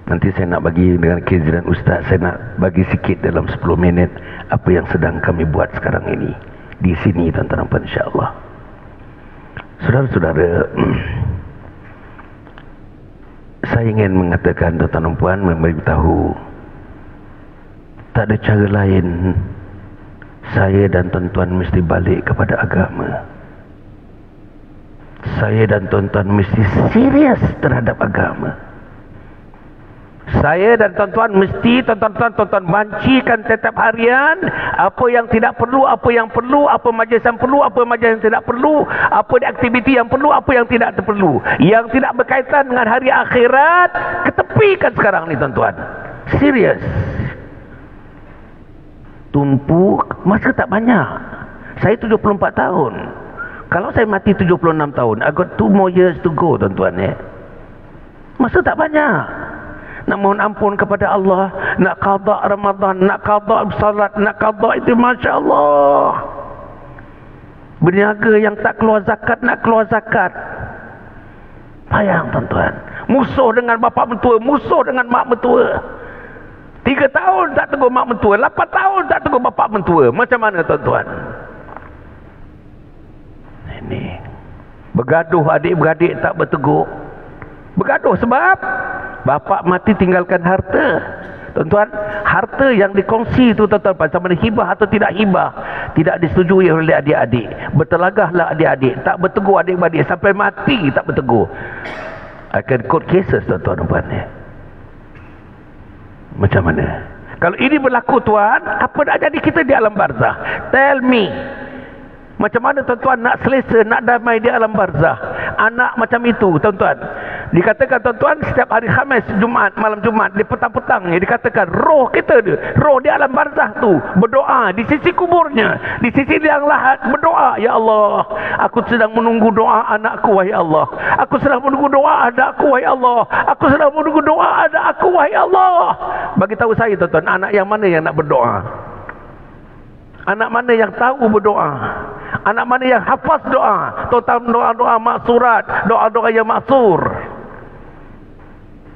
Nanti saya nak bagi dengan keziran Ustaz, saya nak bagi sikit dalam 10 minit apa yang sedang kami buat sekarang ini di sini tuan-tuan, insya-Allah. Saudara-saudara, saya ingin mengatakan tuan-tuan dan puan, memberitahu tak ada cara lain. Saya dan tuan-tuan mesti balik kepada agama. Saya dan tuan-tuan mesti serius terhadap agama. Saya dan tuan-tuan mesti tuan-tuan bancikan setiap harian apa yang tidak perlu, apa yang perlu, apa majlis yang perlu, apa majlis yang tidak perlu, apa aktiviti yang perlu, apa yang tidak perlu. Yang tidak berkaitan dengan hari akhirat, ketepikan sekarang ni tuan-tuan. Serius. Tumpuk, masa tak banyak. Saya 74 tahun. Kalau saya mati 76 tahun, I got 2 more years to go, tuan-tuan ya. Masa tak banyak. Nak mohon ampun kepada Allah, nak qada Ramadan, nak qada salat, nak qada itu, Masya Allah. Berniaga yang tak keluar zakat, nak keluar zakat. Bayang tuan-tuan, musuh dengan bapa mentua, musuh dengan mak mentua. 3 tahun tak tegur mak mentua, 8 tahun tak tegur bapa mentua. Macam mana tuan-tuan? Ini bergaduh, adik-beradik tak bertegur. Bergaduh sebab bapa mati tinggalkan harta. Tuan-tuan, harta yang dikongsi itu tuan-tuan, sama ada hibah atau tidak hibah, tidak disetujui oleh adik-adik. Bertelagahlah adik-adik, tak bertegur adik-beradik sampai mati, tak bertegur. Akan court cases tuan-tuan ya. Macam mana? Kalau ini berlaku tuan, apa nak jadi kita di alam barzah? Tell me. Macam mana tuan-tuan nak selesa, nak damai di alam barzah? Anak macam itu tuan-tuan. Dikatakan tuan-tuan, setiap hari Khamis, Jumaat, malam Jumaat, di petang-petangnya dikatakan roh kita dia, roh di alam barzah tu berdoa di sisi kuburnya, di sisi liang lahat berdoa, ya Allah, aku sedang menunggu doa anakku, wahai Allah. Aku sedang menunggu doa anakku, wahai Allah. Aku sedang menunggu doa anakku, wahai Allah. Bagi tahu saya tuan-tuan, anak yang mana yang nak berdoa? Anak mana yang tahu berdoa? Anak mana yang hafaz doa? Tentang doa-doa maksurat, doa-doa yang maksur.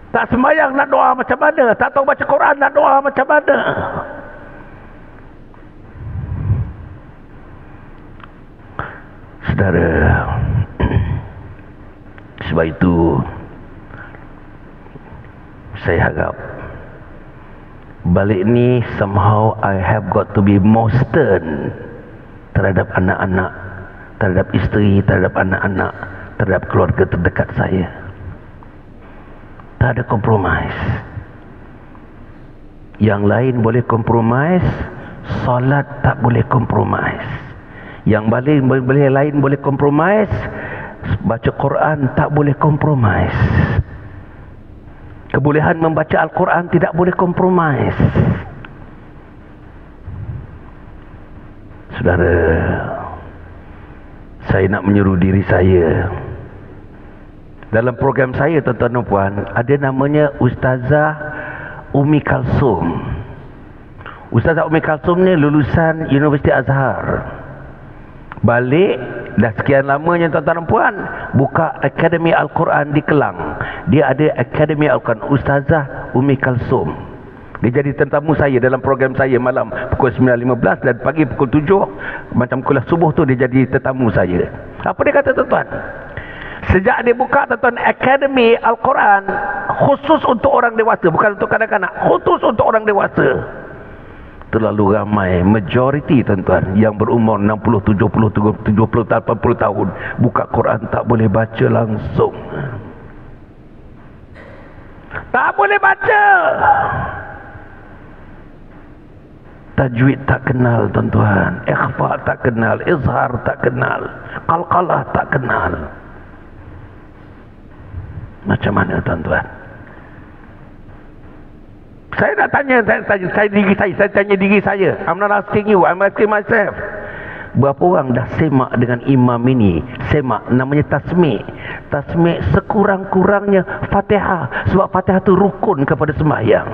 Tak sembahyang nak doa macam mana? Tak tahu baca Quran nak doa macam mana? Saudara, sebab itu saya harap balik ni somehow I have got to be more stern terhadap anak-anak, terhadap isteri, terhadap anak-anak, terhadap keluarga terdekat saya. Tak ada kompromis. Yang lain boleh kompromis, solat tak boleh kompromis. Yang lain boleh kompromis, baca Quran tak boleh kompromis. Kebolehan membaca Al-Quran tidak boleh kompromis. Saudara, saya nak menyuruh diri saya. Dalam program saya tuan-tuan dan puan, ada namanya Ustazah Umi Kalsum. Ustazah Umi Kalsum ni lulusan Universiti Azhar. Balik dah sekian lamanya tuan-tuan dan puan, buka Akademi Al-Quran di Kelang. Dia ada Akademi Al-Quran, Ustazah Umi Kalsum. Dia jadi tetamu saya dalam program saya malam pukul 9.15 dan pagi pukul 7 macam kuliah subuh tu, dia jadi tetamu saya. Apa dia kata tuan-tuan? Sejak dia buka tuan-tuan Akademi Al-Quran khusus untuk orang dewasa, bukan untuk kanak-kanak, khusus untuk orang dewasa, terlalu ramai, majoriti tuan-tuan yang berumur 60, 70, 70, 80 tahun buka Quran tak boleh baca langsung. Tak boleh baca. Tajwid tak kenal tuan-tuan, ikhfa tak kenal, izhar tak kenal, qalqalah tak kenal. Macam mana tuan-tuan? Saya nak tanya, saya tanya diri saya. I'm not asking you, I'm asking myself. Berapa orang dah semak dengan imam ini? Semak, namanya tasmi'. Tasmi' sekurang-kurangnya Fatihah. Sebab Fatihah itu rukun kepada sembahyang.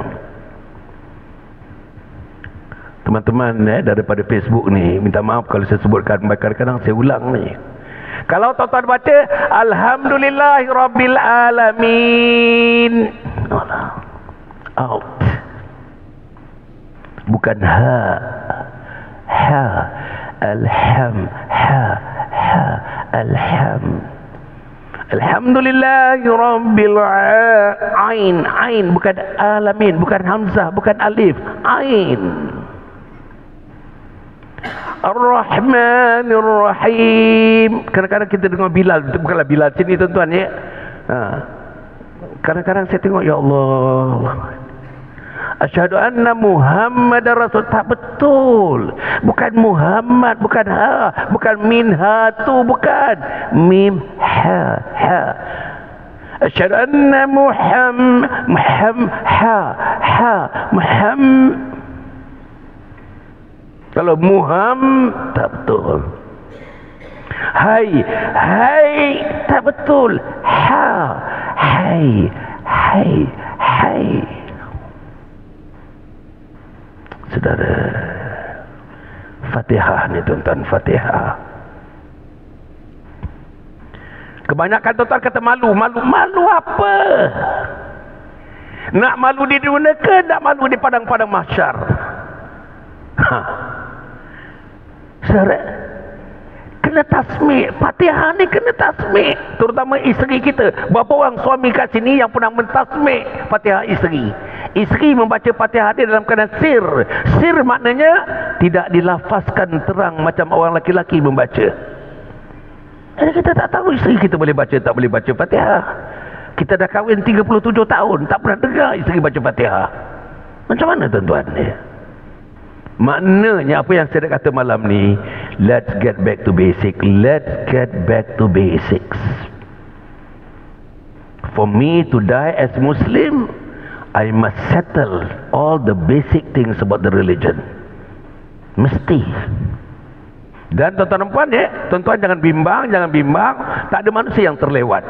Teman-teman daripada Facebook ni, minta maaf kalau saya sebutkan, kadang-kadang saya ulang ni. Kalau tuan-tuan baca Alhamdulillahirabbil alamin, out, bukan ha, alham, alham, Alhamdulillahirabbil ain, bukan alamin, bukan hamzah, bukan alif, ain. Ar-Rahmanir Rahim. Kadang-kadang kita dengar Bilal, bukanlah Bilal sini tuan-tuan ya. Kadang-kadang saya tengok, ya Allah, asyhadu anna Muhammadar Rasul. Tak betul. Bukan Muhammad, bukan ha, bukan min ha tu, bukan mim ha. Asyhadu anna Muhammad Kalau Muhammad tak betul. Hai, hai, tak betul. Ha, hai, hai, hai. Saudara, Fatihah ni tuan-tuan, Fatihah. Kebanyakan tuan-tuan kata malu. Malu apa? Nak malu di dunia ke nak malu di padang-padang mahsyar? Saudara, kena tasmik. Fatihah ni kena tasmik, terutama isteri kita. Berapa orang suami kat sini yang pernah mentasmik Fatihah isteri? Isteri membaca Fatihah dia dalam keadaan sir. Sir maknanya tidak dilafazkan terang macam orang laki-laki membaca. Jadi kita tak tahu isteri kita boleh baca tak boleh baca Fatihah. Kita dah kahwin 37 tahun, tak pernah dengar isteri baca Fatihah. Macam mana tuan-tuan ni? Maknanya apa yang saya nak kata malam ni, let's get back to basic. Let's get back to basics. For me to die as Muslim, I must settle all the basic things about the religion. Mesti. Dan tuan-tuan dan puan ya, tuan-tuan jangan bimbang, tak ada manusia yang terlewat.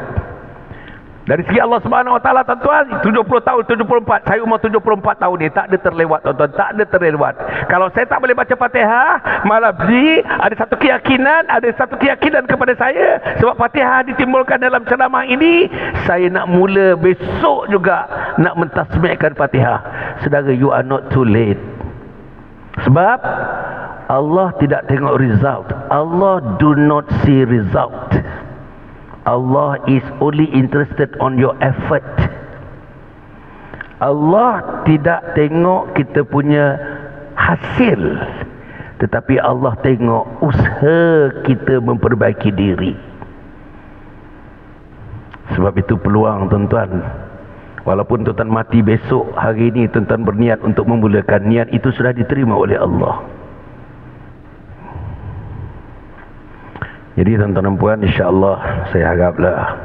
Dari segi Allah Subhanahu Wa Taala tuan-tuan, 70 tahun, 74, saya umur 74 tahun ni, tak ada terlewat tuan-tuan, tak ada terlewat. Kalau saya tak boleh baca Fatihah, malah ada satu keyakinan kepada saya, sebab Fatihah ditimbulkan dalam ceramah ini, saya nak mula besok juga nak mentasmikkan Fatihah. Saudara, you are not too late. Sebab Allah tidak tengok result. Allah do not see result. Allah is only interested on your effort. Allah tidak tengok kita punya hasil, tetapi Allah tengok usaha kita memperbaiki diri. Sebab itu peluang tuan-tuan, walaupun tuan-tuan mati besok, hari ini tuan-tuan berniat untuk memulakan, niat itu sudah diterima oleh Allah. Jadi tuan-tuan dan puan, insya-Allah saya haraplah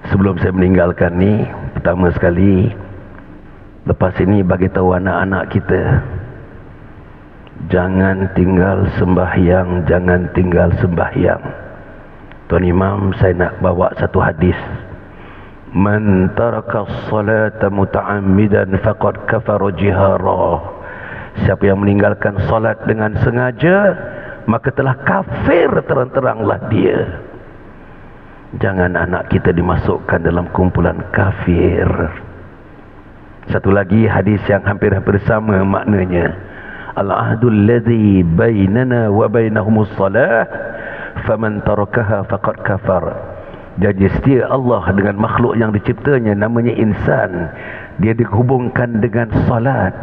sebelum saya meninggalkan ni, pertama sekali lepas ini bagi tahu anak-anak kita, jangan tinggal sembahyang, jangan tinggal sembahyang. Tuan Imam, saya nak bawa satu hadis. Man taraka as-salata muta'ammidan faqad kafara jihara. Siapa yang meninggalkan salat dengan sengaja, maka telah kafir terang-teranglah dia. Jangan anak kita dimasukkan dalam kumpulan kafir. Satu lagi hadis yang hampir-hampir sama maknanya. Al-ahdul ladzi bainana wa bainahumus salah faman tarakaha faqad kafar. Jadi setia Allah dengan makhluk yang diciptanya namanya insan, dia dihubungkan dengan salat.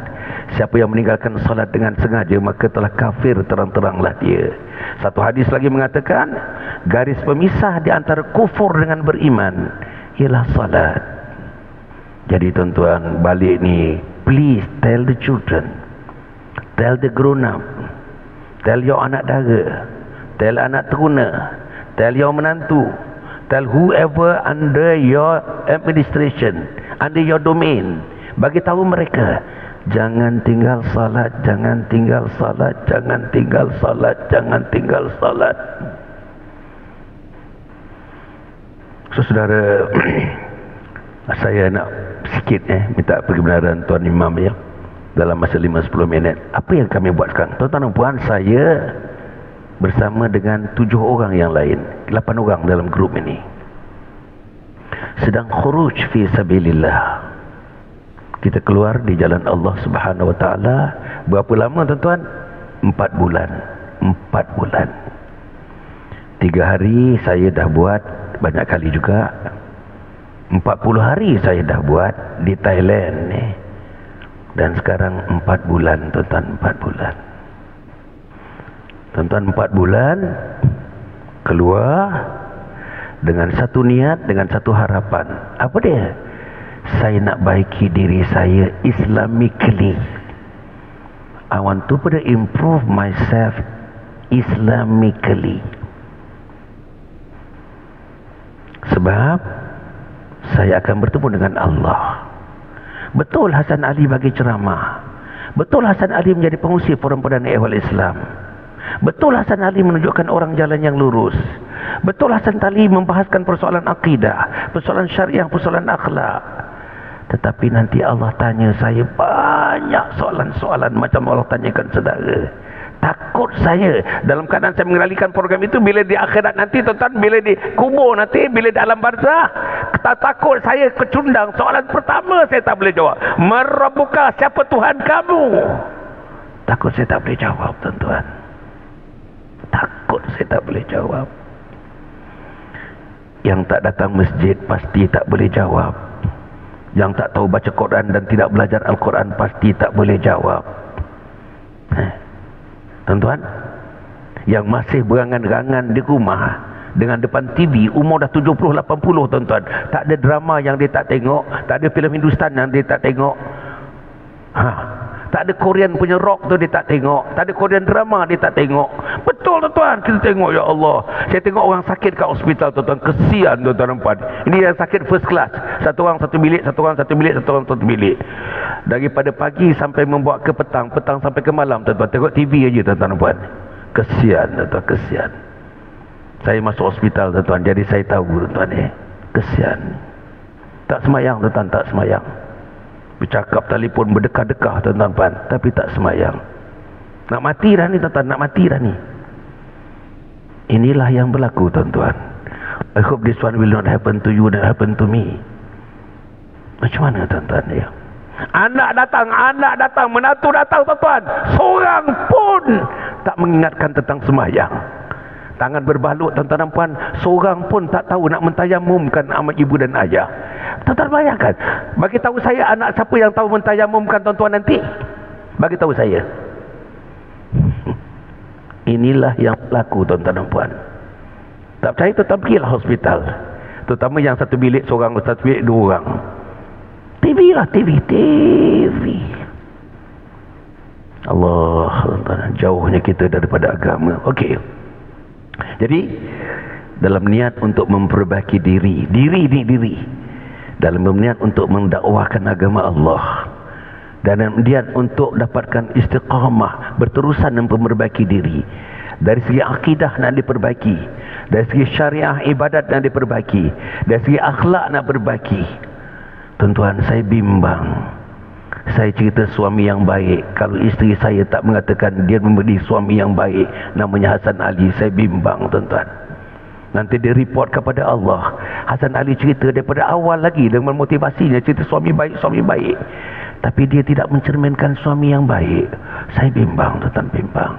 Siapa yang meninggalkan salat dengan sengaja, maka telah kafir terang-teranglah dia. Satu hadis lagi mengatakan, garis pemisah di antara kufur dengan beriman ialah salat. Jadi tuan-tuan, balik ni, please tell the children, tell the grown up, tell your anak dara, tell anak teruna, tell your menantu, tell whoever under your administration, under your domain, bagi tahu mereka, jangan tinggal salat, jangan tinggal salat, jangan tinggal salat, jangan tinggal salat. So, saudara, saya nak sikit minta perkebenaran Tuan Imam ya, dalam masa 5-10 minit. Apa yang kami buat sekarang? Tuan-tuan dan puan, saya bersama dengan 7 orang yang lain, 8 orang dalam grup ini, sedang khuruj fi sabilillah. Kita keluar di jalan Allah Subhanahu Wa Taala. Berapa lama tuan-tuan? 4 bulan. 4 bulan. 3 hari saya dah buat banyak kali juga. 40 hari saya dah buat di Thailand ni. Dan sekarang 4 bulan tuan-tuan, 4 bulan. Tuan-tuan, 4 bulan keluar dengan satu niat, dengan satu harapan. Apa dia? Saya nak baiki diri saya Islamically. I want to improve myself Islamically. Sebab saya akan bertemu dengan Allah. Betul Hasan Ali bagi ceramah. Betul Hasan Ali menjadi pengurusi Forum Perdana Ehwal Islam. Betul Hasan Ali menunjukkan orang jalan yang lurus. Betul Hasan Ali membahaskan persoalan akidah, persoalan syariah, persoalan akhlak. Tetapi nanti Allah tanya saya banyak soalan-soalan macam Allah tanyakan saudara. Takut saya dalam keadaan saya mengendalikan program itu, bila di akhirat nanti tuan-tuan, bila di kubur nanti, bila di alam barzah, takut saya kecundang. Soalan pertama saya tak boleh jawab, Marabbuka, siapa Tuhan kamu? Takut saya tak boleh jawab tuan-tuan. Takut saya tak boleh jawab. Yang tak datang masjid pasti tak boleh jawab. Yang tak tahu baca Quran dan tidak belajar Al-Quran pasti tak boleh jawab. Tuan-tuan, yang masih berangan-rangan di rumah dengan depan TV, umur dah 70-80 tuan-tuan, tak ada drama yang dia tak tengok, tak ada filem Hindustan yang dia tak tengok, tak ada Korean punya rock tu dia tak tengok, tak ada Korean drama dia tak tengok. Betul tuan-tuan, kita tengok, ya Allah, saya tengok orang sakit kat hospital tuan-tuan, kesian tuan-tuan nampak. Ini yang sakit first class, satu orang satu bilik, satu orang satu bilik, satu orang satu bilik, daripada pagi sampai membuat ke petang, petang sampai ke malam tuan-tuan, tengok TV aja tuan-tuan nampak. Kesian tuan-tuan, kesian. Saya masuk hospital tuan-tuan, jadi saya tahu tuan-tuan, kesian. Tak semayang tuan-tuan, tak semayang. Bercakap telefon berdekah-dekah tuan-tuan, tapi tak semayang. Nak mati dah ni tuan-tuan, nak mati dah ni. Inilah yang berlaku tuan-tuan. I hope this one will not happen to you and happen to me. Macam mana tuan-tuan ya? Anak datang, menantu datang tuan-tuan, seorang pun tak mengingatkan tentang semayang. Tangan berbalut tuan-tuan dan puan, seorang pun tak tahu nak mentayamumkan sama ibu dan ayah. Tuan-tuan bayangkan, bagi tahu saya anak siapa yang tahu mentayamumkan tuan-tuan nanti? Bagi tahu saya. Inilah yang berlaku tuan-tuan dan puan. Tak percaya tuan-tuan pergilah hospital. Terutama yang satu bilik seorang, satu bilik dua orang. TV lah, TV. Allah, tuan-tuan, jauhnya kita daripada agama. Okey. Jadi dalam niat untuk memperbaiki diri dalam niat untuk mendakwahkan agama Allah, dan niat untuk dapatkan istiqamah, berterusan dan memperbaiki diri, dari segi akidah nak diperbaiki, dari segi syariah ibadat nak diperbaiki, dari segi akhlak nak perbaiki. Tuan-tuan, saya bimbang. Saya cerita suami yang baik, kalau isteri saya tak mengatakan dia memberi suami yang baik, namanya Hasan Ali, saya bimbang tuan-tuan. Nanti dia report kepada Allah. Hasan Ali cerita daripada awal lagi dengan motivasinya, cerita suami baik, tapi dia tidak mencerminkan suami yang baik. Saya bimbang tuan-tuan, bimbang.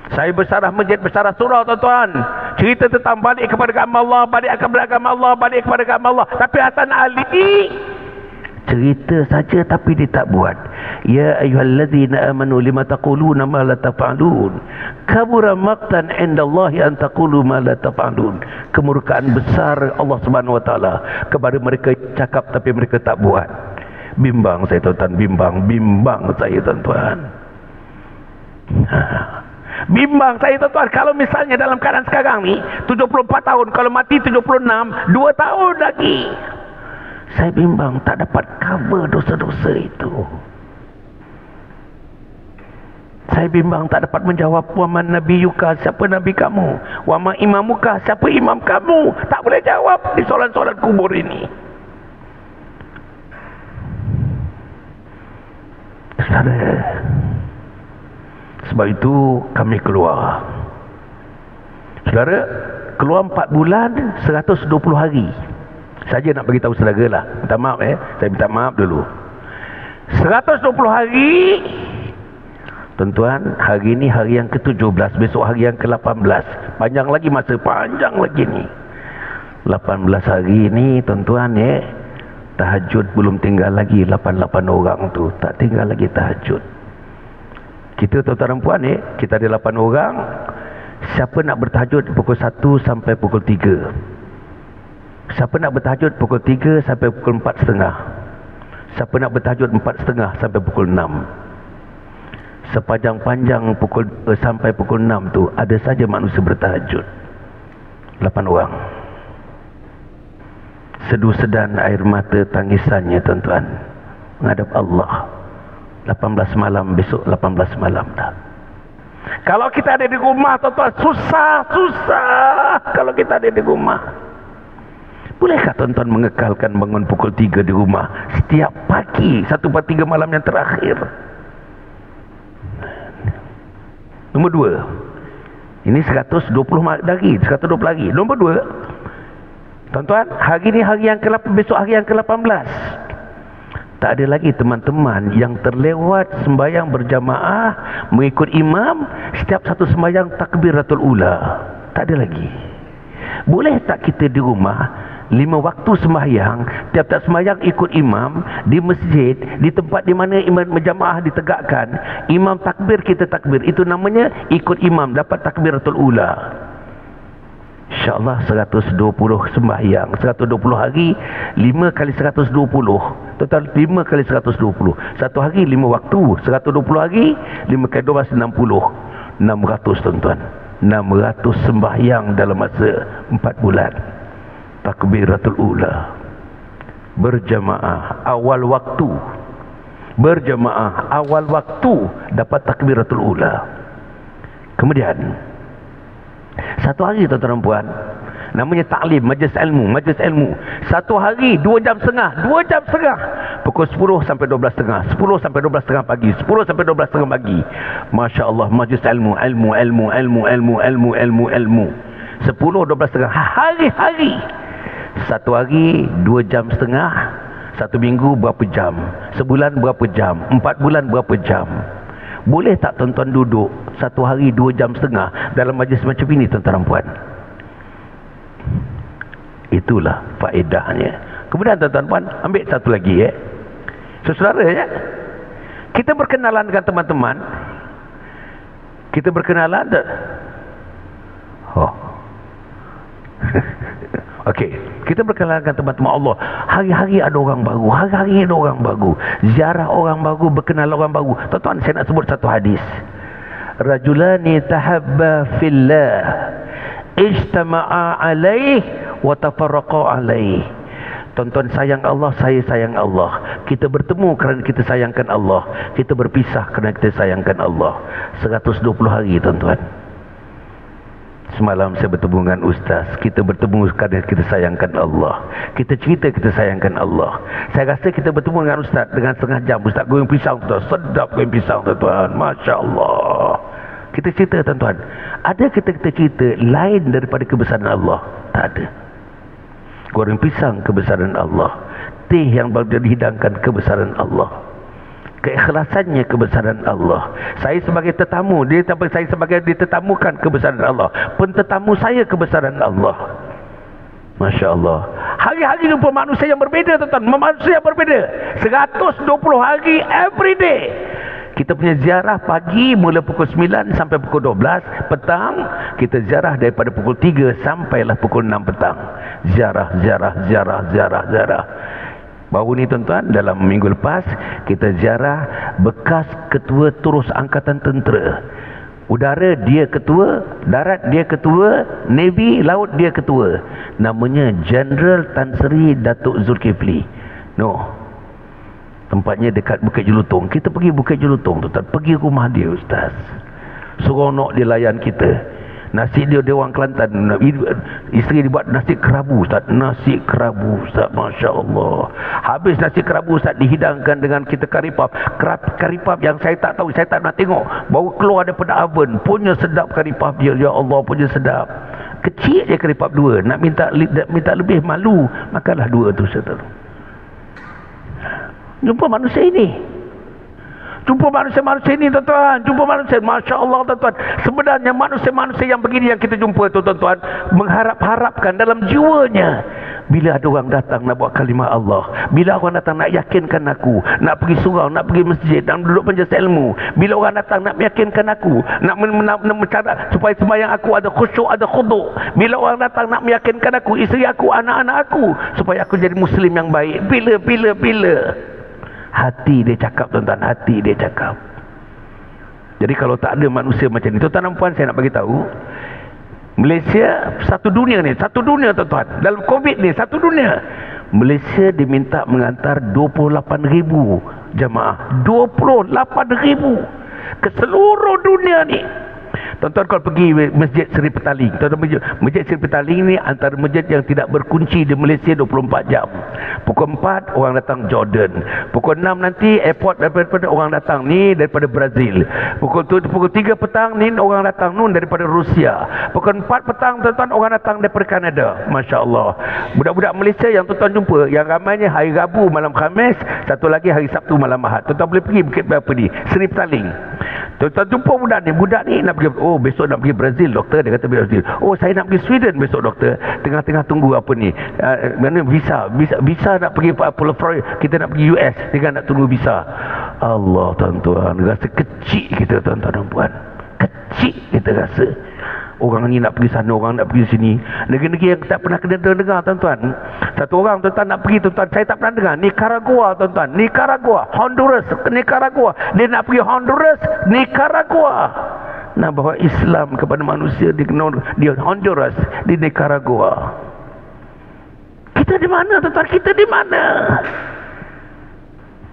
Saya bersarah masjid, bersarah surau tuan-tuan, cerita tentang balik kepada agama Allah, balik kepada agama Allah, balik kepada agama Allah. Tapi Hasan Ali cerita saja tapi dia tak buat. Ya ayyuhallazina amanu lima taquluna ma la taf'alun, kabura maqtan 'indallahi an taqulu ma la taf'alun. Kemurkaan besar Allah Subhanahu wa taala kepada mereka cakap tapi mereka tak buat. Bimbang saya tuan-tuan, bimbang saya tuan-tuan. Bimbang saya tuan-tuan, kalau misalnya dalam keadaan sekarang ni 74 tahun, kalau mati 76, 2 tahun lagi. Saya bimbang tak dapat cover dosa-dosa itu. Saya bimbang tak dapat menjawab wa man nabiyuka, siapa nabi kamu, wa ma imamuka, siapa imam kamu. Tak boleh jawab di soalan-soalan kubur ini. Saudara, sebab itu kami keluar. Saudara, keluar 4 bulan 120 hari. Saja nak beritahu saudara lah. Minta maaf saya minta maaf dulu. 120 hari. Tuan-tuan, hari ini hari yang ke-17, besok hari yang ke-18. Panjang lagi masa, panjang lagi ni. 18 hari ni tuan-tuan tahajud belum tinggal lagi 88 orang tu. Tak tinggal lagi tahajud. Kita tuan-tuan dan puan kita ada 8 orang. Siapa nak bertahajud pukul 1 sampai pukul 3. Siapa nak bertahajud pukul 3 sampai pukul 4.30. Siapa nak bertahajud 4.30 sampai pukul 6. Sepanjang-panjang pukul 2 sampai pukul 6 tu ada saja manusia bertahajud. 8 orang. Sedu-sedan air mata tangisannya tuan-tuan menghadap Allah. 18 malam, besok 18 malam dah. Kalau kita ada di rumah, tuan-tuan, susah kalau kita ada di rumah. Bolehkah tuan-tuan mengekalkan bangun pukul 3 di rumah setiap pagi, 1/3 malam yang terakhir? Nombor 2, ini 120 lagi, 120 lagi. Nombor 2, tuan-tuan, hari ini hari yang ke-8, besok hari yang ke-18. Tak ada lagi teman-teman yang terlewat sembahyang berjamaah mengikut imam setiap satu sembahyang takbiratul ula. Tak ada lagi. Boleh tak kita di rumah 5 waktu sembahyang, tiap-tiap sembahyang ikut imam di masjid, di tempat di mana imam berjamaah ditegakkan, imam takbir, kita takbir. Itu namanya ikut imam, dapat takbiratul ula. InsyaAllah 120 sembahyang, 120 hari, 5 kali 120, total 5 kali 120. Satu hari 5 waktu, 120 hari 5 kali 12, 60. 600 tuan-tuan, 600 sembahyang dalam masa 4 bulan. Takbiratul ula berjamaah awal waktu, berjamaah awal waktu dapat takbiratul ula. Kemudian satu hari tuan-tuan dan puan, namanya taklim, majlis ilmu. Satu hari 2 jam setengah, pukul 10 sampai 12.30, 10 sampai 12.30 pagi, 10 sampai 12.30 pagi. Masya Allah, majlis ilmu. 10, 12.30 hari-hari. Satu hari 2 jam setengah, satu minggu berapa jam, sebulan berapa jam, 4 bulan berapa jam. Boleh tak tuan-tuan duduk satu hari 2 jam setengah dalam majlis macam ini, tuan-tuan dan puan? Itulah faedahnya. Kemudian tuan-tuan dan puan, ambil satu lagi saudara kita berkenalan dengan teman-teman. Kita berkenalan Okey, kita berkenalan dengan teman-teman Allah. Hari-hari ada orang baru, ziarah orang baru, berkenal orang baru. Tuan-tuan, saya nak sebut satu hadis. Rajulani tahabba fillah ijtama'a alaih wa tafarraqa alaih. Tuan-tuan sayang Allah, saya sayang Allah. Kita bertemu kerana kita sayangkan Allah, kita berpisah kerana kita sayangkan Allah. 120 hari tuan-tuan. Semalam saya bertemu dengan ustaz. Kita bertemu kerana kita sayangkan Allah. Kita cerita kita sayangkan Allah. Saya rasa kita bertemu dengan ustaz dengan setengah jam. Ustaz goreng pisang tuan, sedap goreng pisang tuan. Masya Allah. Kita cerita tuan-tuan. Ada kita cerita lain daripada kebesaran Allah? Tak ada. Goreng pisang kebesaran Allah. Teh yang baru dihidangkan kebesaran Allah. Keikhlasannya kebesaran Allah. Saya sebagai tetamu, saya sebagai ditetamukan kebesaran Allah. Pentetamu saya kebesaran Allah. Masya Allah. Hari-hari jumpa manusia yang berbeza tuan-tuan. Manusia yang berbeza. 120 hari every day. Kita punya ziarah pagi mula pukul 9 sampai pukul 12 petang. Kita ziarah daripada pukul 3 sampailah pukul 6 petang. Ziarah. Baru ni tuan-tuan, dalam minggu lepas kita ziarah bekas ketua terus angkatan tentera. Udara dia ketua, darat dia ketua, Navy, laut dia ketua. Namanya General Tan Sri Datuk Zulkifli. Tempatnya dekat Bukit Jelutong. Kita pergi Bukit Jelutong tuan-tuan, pergi rumah dia ustaz. Seronok dia layan kita. Nasi dia orang Kelantan. Isteri dia buat nasi kerabu ustaz. Masya Allah. Habis nasi kerabu ustaz, dihidangkan dengan kita karipap. Karipap yang saya tak tahu, saya tak nak tengok. Baru keluar daripada oven. Punya sedap karipap dia. Ya Allah, punya sedap. Kecil je karipap 2. Nak minta lebih malu. Makanlah 2 tu ustaz. Jumpa manusia ini. Jumpa manusia-manusia ini tuan-tuan. Jumpa manusia, Masya Allah tuan-tuan. Sebenarnya manusia-manusia yang begini yang kita jumpa tuan-tuan, mengharap-harapkan dalam jiwanya, bila ada orang datang nak buat kalimah Allah, bila orang datang nak yakinkan aku, nak pergi surau, nak pergi masjid, nak duduk majlis ilmu, bila orang datang nak meyakinkan aku, nak mencara supaya sembahyang aku ada khusyuk, ada khuduk, bila orang datang nak meyakinkan aku, isteri aku, anak-anak aku, supaya aku jadi muslim yang baik. Bila hati dia cakap tuan-tuan, hati dia cakap. Jadi kalau tak ada manusia macam ni, tuan-tuan dan puan, saya nak bagi tahu, Malaysia satu dunia tuan-tuan. Dalam Covid ni satu dunia. Malaysia diminta mengantar 28,000 jamaah. 28,000 ke seluruh dunia ni. Tuan-tuan kalau pergi Masjid Seri Petaling, tuan-tuan, Masjid Seri Petaling ni antara masjid yang tidak berkunci di Malaysia 24 jam. Pukul 4 orang datang Jordan, pukul 6 nanti airport daripada orang datang ni daripada Brazil, pukul 3 petang ni orang datang nun daripada Rusia, pukul 4 petang tuan-tuan orang datang daripada Kanada. Masya Allah, budak-budak Malaysia yang tuan-tuan jumpa yang ramainya hari Rabu malam Khamis, satu lagi hari Sabtu malam Ahad. Tuan-tuan boleh pergi Bukit berapa ni, Seri Petaling. Tuan-tuan jumpa budak ni nak pergi, oh besok nak pergi Brazil doktor, dia kata Brazil. Oh saya nak pergi Sweden besok doktor, tengah-tengah tunggu apa ni, mana visa nak pergi Pulau Florida, kita nak pergi US, tengah nak tunggu visa. Allah tuan-tuan, rasa kecil kita tuan-tuan dan puan, kecil kita rasa. Orang ni nak pergi sana, orang nak pergi sini. Negeri-negeri yang tak pernah kena dengar tuan-tuan. Satu orang tuan-tuan nak pergi tuan-tuan, saya tak pernah dengar. Nicaragua tuan-tuan, Nicaragua, Honduras, Nicaragua. Dia nak pergi Honduras, Nicaragua. Nak bawa Islam kepada manusia di Honduras, di Nicaragua. Kita di mana tuan-tuan? Kita di mana?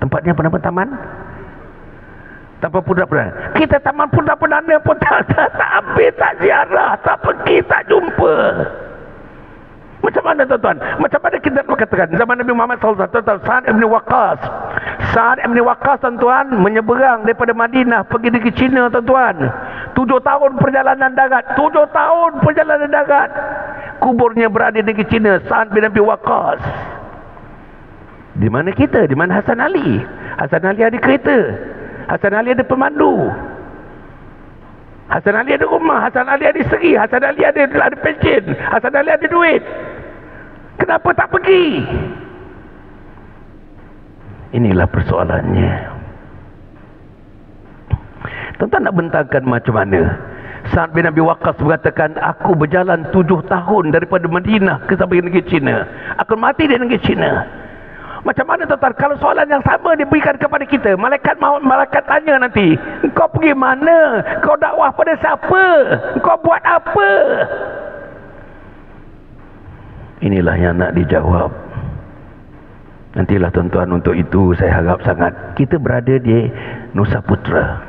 Tempatnya apa nama taman? Tanpa pun pernah. Kita taman pun tak pernah pun tak habis, tak ziarah, tak pergi, tak jumpa. Macam mana tuan-tuan? Macam mana kita katakan zaman Nabi Muhammad SAW, Sa'ad ibn Waqqas. Sa'ad ibn Waqqas tuan-tuan menyeberang daripada Madinah pergi negeri China tuan-tuan. 7 tahun perjalanan darat. 7 tahun perjalanan darat. Kuburnya berada di negeri China. Sa'ad bin Abi Waqqas. Di mana kita? Di mana Hasan Ali? Hasan Ali ada kereta. Hasan Ali ada pemandu. Hasan Ali ada rumah. Hasan Ali ada isteri. Hasan Ali ada pension. Hasan Ali ada duit. Kenapa tak pergi? Inilah persoalannya. Tuan-tuan nak bentangkan macam mana? Sa'ad bin Abi Waqqas berkatakan, aku berjalan 7 tahun daripada Madinah ke sampai negeri China. Aku mati di negeri China. Macam mana tuan-tuan kalau soalan yang sama diberikan kepada kita? Malaikat tanya nanti, kau pergi mana? Kau dakwah pada siapa? Kau buat apa? Inilah yang nak dijawab. Nantilah tuan-tuan, untuk itu saya harap sangat kita berada di Nusa Putra.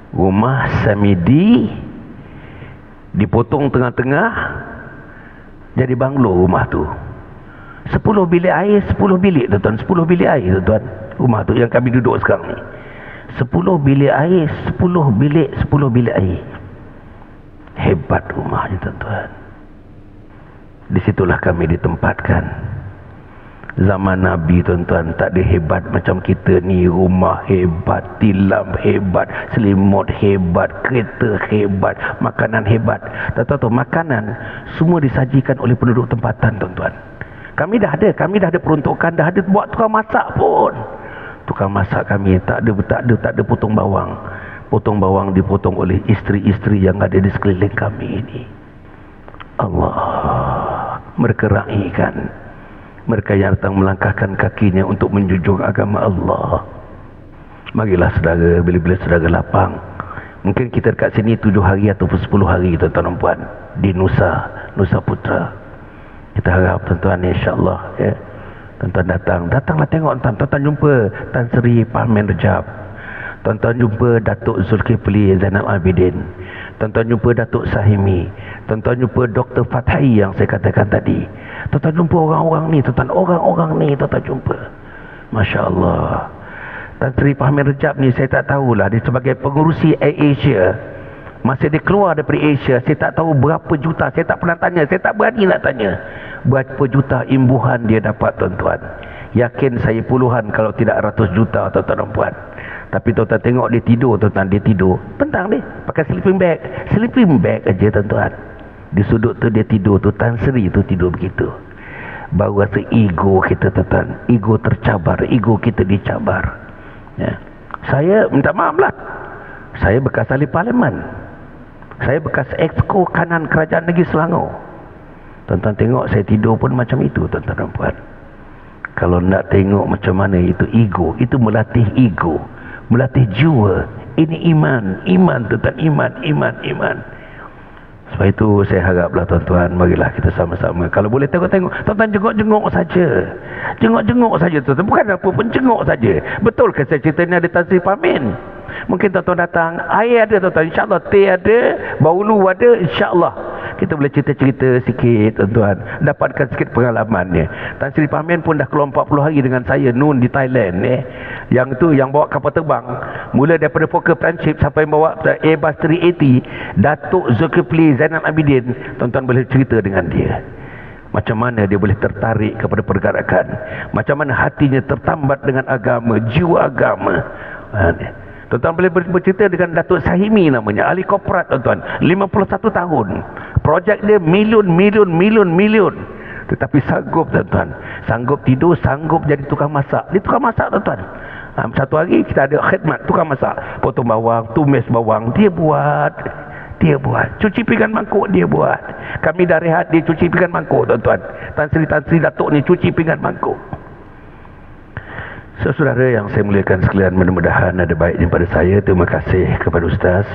Rumah Samidi dipotong tengah-tengah jadi banglo rumah tu. 10 bilik air, 10 bilik tuan-tuan, 10 bilik air tuan-tuan. Rumah tu yang kami duduk sekarang ni. 10 bilik air, 10 bilik air. Hebat rumahnya tuan-tuan. Disitulah kami ditempatkan. Zaman Nabi tuan-tuan tak ada hebat macam kita ni. Rumah hebat, tilam hebat, selimut hebat, kereta hebat, makanan hebat. Tuan-tuan, makanan semua disajikan oleh penduduk tempatan tuan-tuan. Kami dah ada peruntukan, dah ada buat tukang masak pun. Tukang masak kami tak ada potong bawang. Potong bawang dipotong oleh isteri-isteri yang ada di sekeliling kami ini. Allah, mereka raikan. Mereka yang datang melangkahkan kakinya untuk menjunjung agama Allah. Marilah saudara, bila-bila saudara lapang. Mungkin kita dekat sini 7 hari ataupun 10 hari tuan-tuan dan puan di Nusa Putra. Kita harap tuan-tuan insya-Allah ya. Tuan-tuan datanglah tengok tuan-tuan jumpa Tan Sri Pahmin Rejab. Tuan-tuan jumpa Datuk Zulkifli Zainal Abidin. Tuan-tuan jumpa Datuk Sahimi. Tuan-tuan jumpa Dr. Fathai yang saya katakan tadi. Tuan-tuan jumpa orang-orang ni, tuan-tuan jumpa. Masya-Allah. Tan Sri Pahmin Rejab ni saya tak tahulah, dia sebagai pengurusi AirAsia. Masa dia keluar daripada Asia, saya tak tahu berapa juta, saya tak pernah tanya, saya tak berani nak tanya berapa juta imbuhan dia dapat tuan-tuan. Yakin saya puluhan kalau tidak ratus juta tuan-tuan dan puan. Tapi tuan-tuan tengok dia tidur tuan-tuan, dia tidur pentang dia pakai sleeping bag aja tuan-tuan. Di sudut tu dia tidur tu, Tan Sri tu tidur begitu. Baru rasa ego kita tuan-tuan, ego tercabar, ego kita dicabar ya. Saya minta maaf lah, saya bekas ahli parlimen, saya bekas exco kanan kerajaan negeri Selangor. Tuan-tuan tengok saya tidur pun macam itu tuan-tuan dan puan. Kalau nak tengok macam mana itu ego, itu melatih ego, melatih jiwa. Ini iman tuan-tuan, iman. Sebab itu saya haraplah tuan-tuan, marilah kita sama-sama. Kalau boleh tengok-tengok, tuan-tuan jenguk-jenguk saja. Jenguk-jenguk saja tuan-tuan, bukan apa pun, jenguk saja. Betul ke saya cerita ni ada Tan Sri Pahmin? Mungkin tuan-tuan datang, air ada tuan-tuan, insyaAllah, teh ada, baulu ada, insyaAllah kita boleh cerita-cerita sikit tuan-tuan, dapatkan sikit pengalamannya. Tan Sri Pamin pun dah keluar 40 hari dengan saya Nun di Thailand yang tu yang bawa kapal terbang, mula daripada Fokker Friendship sampai bawa Airbus 380, Datuk Zulkifli Zainal Abidin. Tuan-tuan boleh cerita dengan dia macam mana dia boleh tertarik kepada pergerakan, macam mana hatinya tertambat dengan agama, jiwa agama. Tuan-tuan boleh bercerita dengan Datuk Sahimi namanya, ahli korporat tuan-tuan, 51 tahun. Projek dia milion. Tetapi sanggup tuan-tuan, sanggup tidur, sanggup jadi tukang masak. Dia tukang masak tuan-tuan. Satu hari kita ada khidmat tukang masak, potong bawang, tumis bawang, dia buat. Cuci pinggan mangkuk dia buat. Kami dah rehat, dia cuci pinggan mangkuk tuan-tuan. Tan Sri Datuk ni cuci pinggan mangkuk. Saudara yang saya muliakan sekalian, mudah-mudahan ada baiknya pada saya. Terima kasih kepada Ustaz,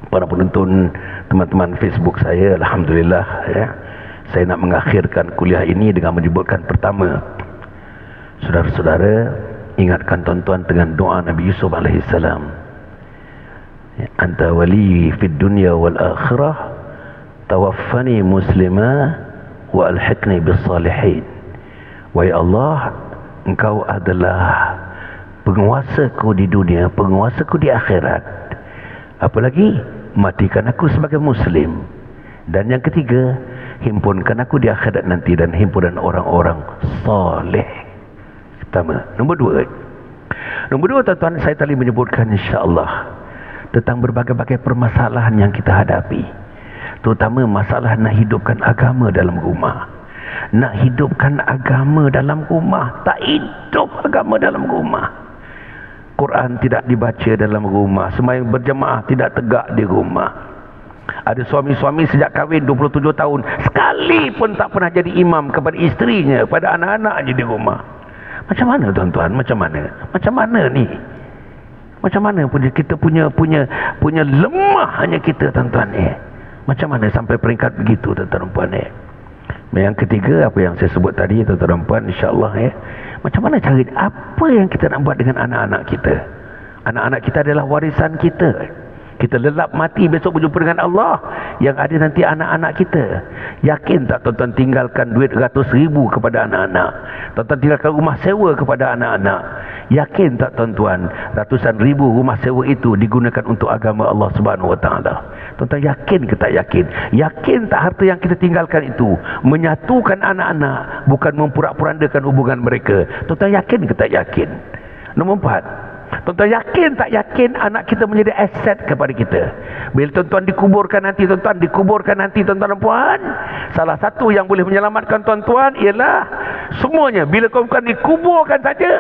para penonton, teman-teman Facebook saya. Alhamdulillah saya nak mengakhirkan kuliah ini dengan menyebutkan pertama, saudara-saudara, ingatkan tuan-tuan dengan doa Nabi Yusuf alaihissalam. Anta wali fid dunya wal akhirah, tawaffani muslima wa alhiqni bis salihin. Wahai Allah, Engkau adalah penguasaku di dunia, penguasaku di akhirat. Apalagi, matikan aku sebagai muslim. Dan yang ketiga, himpunkan aku di akhirat nanti dan himpunan orang-orang saleh. Pertama. Nombor dua tuan-tuan, saya tadi menyebutkan insya-Allah tentang berbagai-bagai permasalahan yang kita hadapi, terutama masalah nak hidupkan agama dalam rumah. Nak hidupkan agama dalam rumah, tak hidup agama dalam rumah. Quran tidak dibaca dalam rumah, sembahyang berjemaah tidak tegak di rumah. Ada suami-suami sejak kahwin 27 tahun sekali pun tak pernah jadi imam kepada isterinya, pada anak-anaknya di rumah. Macam mana tuan-tuan? Macam mana ni? Macam mana kita punya lemahnya kita tuan-tuan Macam mana sampai peringkat begitu tuan-tuan puan Yang ketiga, apa yang saya sebut tadi tuan-tuan puan, insya-Allah macam mana cara, apa yang kita nak buat dengan anak-anak kita? Anak-anak kita adalah warisan kita. Kita lelap mati, besok berjumpa dengan Allah. Yang ada nanti anak-anak kita. Yakin tak tuan-tuan tinggalkan duit ratus ribu kepada anak-anak? Tuan-tuan tinggalkan rumah sewa kepada anak-anak? Yakin tak tuan-tuan ratusan ribu rumah sewa itu digunakan untuk agama Allah Subhanahu Wa Taala? Tuan-tuan yakin ke tak yakin? Yakin tak harta yang kita tinggalkan itu menyatukan anak-anak, bukan mempurak-purandakan hubungan mereka? Tuan-tuan yakin ke tak yakin? Nombor 4, tuan-tuan yakin tak yakin anak kita menjadi aset kepada kita? Bila tuan-tuan dikuburkan nanti tuan-tuan dan puan, salah satu yang boleh menyelamatkan tuan-tuan ialah semuanya, bila tuan-tuan dikuburkan saja,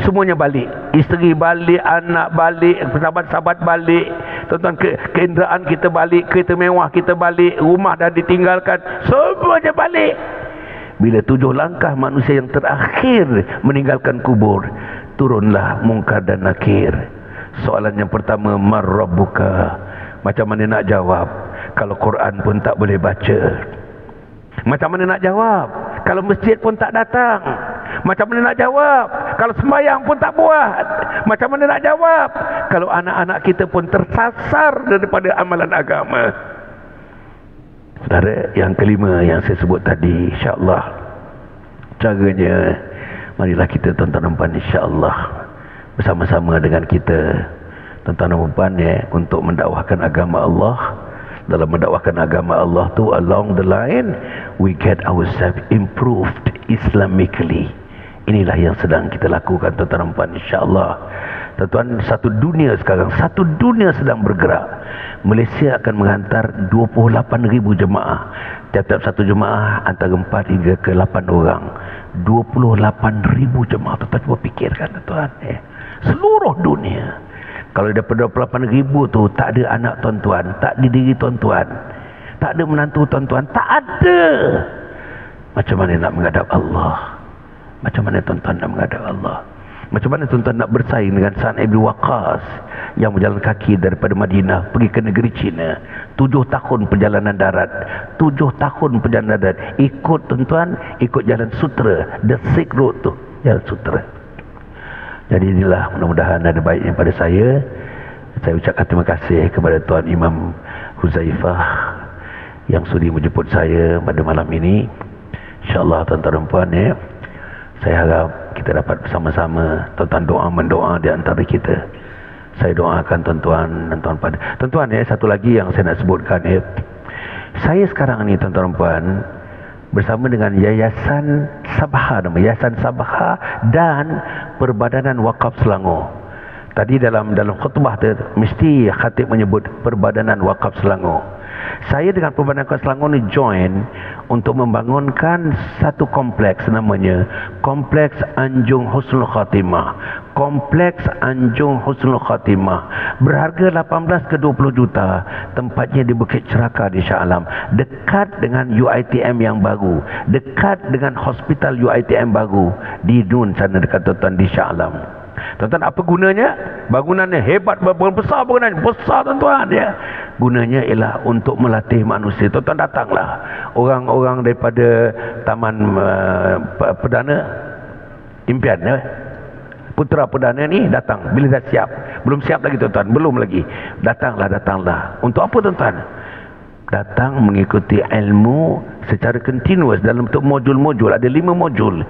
semuanya balik. Isteri balik, anak balik, sahabat-sahabat balik, tuan-tuan, kenderaan kita balik, kereta mewah kita balik, rumah dah ditinggalkan, semuanya balik. Bila 7 langkah manusia yang terakhir meninggalkan kubur, turunlah Munkar dan Nakir. Soalan yang pertama, Mar Rabbuka? Macam mana nak jawab kalau Quran pun tak boleh baca? Macam mana nak jawab kalau masjid pun tak datang? Macam mana nak jawab kalau sembahyang pun tak buat? Macam mana nak jawab kalau anak-anak kita pun tersasar daripada amalan agama? Saudara, yang kelima yang saya sebut tadi, insya-Allah caranya, marilah kita tuan-tuan dan puan, insya-Allah bersama-sama dengan kita tuan-tuan dan puan untuk mendakwahkan agama Allah. Dalam mendakwahkan agama Allah tu, along the line we get ourselves improved Islamically. Inilah yang sedang kita lakukan tuan-tuan dan puan, insya-Allah. Tuan-tuan, satu dunia sedang bergerak. Malaysia akan menghantar 28,000 jemaah. Tiap-tiap satu jemaah antara 4 hingga ke 8 orang. 28,000 jemaah. Tuan-tuan cuba fikirkan tuan-tuan. Seluruh dunia. Kalau daripada 28,000 tu tak ada anak tuan-tuan, tak ada diri tuan-tuan, tak ada menantu tuan-tuan, tak ada. Macam mana nak menghadap Allah? Macam mana tuan-tuan nak menghadap Allah? Macam mana tuan-tuan nak bersaing dengan Sa'ad Ibn Waqqas yang berjalan kaki daripada Madinah pergi ke negeri China? 7 tahun perjalanan darat. 7 tahun perjalanan darat. Ikut tuan-tuan, ikut jalan sutra, the Silk Road tu, jalan sutra. Jadi inilah, mudah-mudahan ada baiknya pada saya. Saya ucapkan terima kasih kepada Tuan Imam Huzaifah yang sudi menjemput saya pada malam ini. InsyaAllah tuan-tuan dan puan, saya harap kita dapat bersama-sama tuan-tuan doa mendoa di antara kita. Saya doakan tuan-tuan dan tuan-puan. Tuan-tuan, satu lagi yang saya nak sebutkan, saya sekarang ni tuan-tuan dan puan bersama dengan Yayasan Sabha, Yayasan Sabha dan Perbadanan Wakaf Selangor. Tadi dalam khutbah tu mesti khatib menyebut Perbadanan Wakaf Selangor. Saya dengan Perbadanan Wakaf Selangor ni join untuk membangunkan satu kompleks, namanya Kompleks Anjung Husnul Khatimah. Kompleks Anjung Husnul Khatimah berharga 18 ke 20 juta. Tempatnya di Bukit Ceraka di Shah Alam, dekat dengan UiTM yang baru, dekat dengan hospital UiTM baru di Nun sana dekat tuan-tuan di Shah Alam. Tuan-tuan, apa gunanya? Bangunannya hebat, besar bangunannya, besar tuan-tuan ya. Gunanya ialah untuk melatih manusia. Tuan-tuan datanglah. Orang-orang daripada Taman Perdana Impian Putera Perdana ni datang bila dah siap. Belum siap lagi tuan-tuan, belum lagi. Datanglah. Untuk apa tuan-tuan? Datang mengikuti ilmu secara continuous dalam bentuk modul-modul. Ada 5 modul.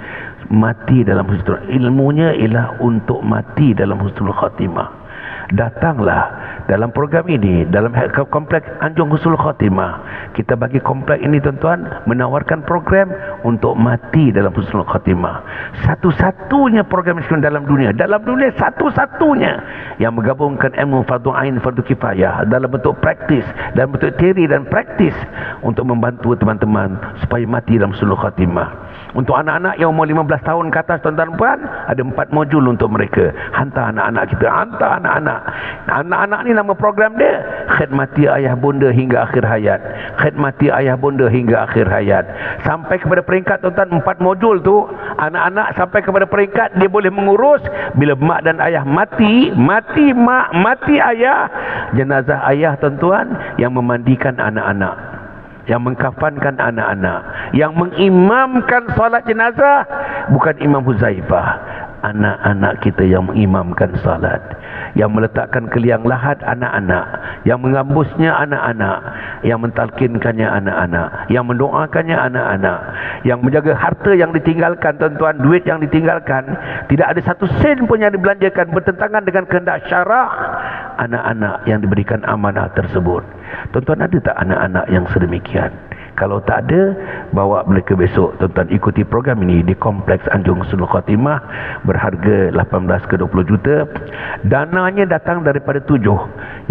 Mati dalam husnul. Ilmunya ialah untuk mati dalam husnul khatimah. Datanglah dalam program ini, dalam kompleks Anjung Husnul Khatimah. Kita bagi kompleks ini tuan-tuan menawarkan program untuk mati dalam husnul khatimah. Satu-satunya program Islam dalam dunia satu-satunya yang menggabungkan ilmu fardu ain, fardu kifayah dalam bentuk praktis, dalam bentuk teori dan praktis untuk membantu teman-teman supaya mati dalam husnul khatimah. Untuk anak-anak yang umur 15 tahun ke atas tuan-tuan puan, ada 4 modul untuk mereka. Hantar anak-anak kita, hantar anak-anak. Anak-anak ni nama program dia Khidmati Ayah Bunda Hingga Akhir Hayat. Khidmati Ayah Bunda Hingga Akhir Hayat. Sampai kepada peringkat tuan-tuan 4 modul tu, anak-anak sampai kepada peringkat dia boleh mengurus bila mak dan ayah mati mak, mati ayah, jenazah ayah tuan-tuan yang memandikan anak-anak, yang mengkafankan anak-anak, yang mengimamkan solat jenazah bukan Imam Huzaifah, anak-anak kita yang mengimamkan salat, yang meletakkan keliang lahat anak-anak, yang mengambusnya anak-anak, yang mentalkinkannya anak-anak, yang mendoakannya anak-anak, yang menjaga harta yang ditinggalkan tuan-tuan, duit yang ditinggalkan, tidak ada satu sen pun yang dibelanjakan bertentangan dengan kehendak syarak. Anak-anak yang diberikan amanah tersebut. Tuan-tuan, ada tak anak-anak yang sedemikian? Kalau tak ada, bawa mereka besok tuan-tuan ikuti program ini di Kompleks Anjung Husnul Khatimah, berharga 18 ke 20 juta. Dananya datang daripada 7.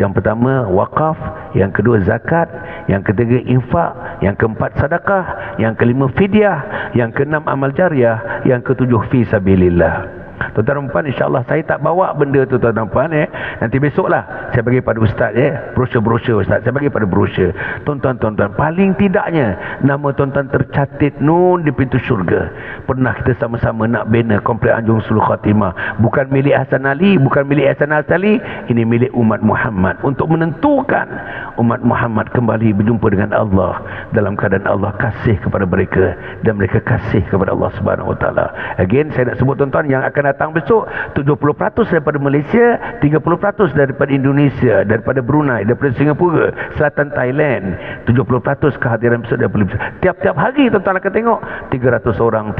Yang pertama wakaf, yang kedua zakat, yang ketiga infak, yang keempat sedekah, yang kelima fidyah, yang keenam amal jariah, yang ketujuh fi sabilillah. Tuan-tuan dan puan, insyaAllah saya tak bawa benda tu tuan-tuan dan puan. Nanti besoklah saya bagi pada ustaz brosur ustaz, saya bagi pada brosur. Tuan-tuan, paling tidaknya nama tuan-tuan tercatat Nun di pintu syurga. Pernah kita sama-sama nak bina Kompleks Anjung Husnul Khatimah. Bukan milik Hasan Ali, bukan milik Hasan Asali, ini milik umat Muhammad, untuk menentukan umat Muhammad kembali berjumpa dengan Allah dalam keadaan Allah kasih kepada mereka dan mereka kasih kepada Allah Subhanahu Wa Taala. Again, saya nak sebut tuan-tuan, yang akan datang besok 70% daripada Malaysia, 30% daripada Indonesia, daripada Brunei, daripada Singapura, Selatan Thailand. 70% kehadiran besok daripada tiap-tiap hari tuan-tuan akan tengok 300 orang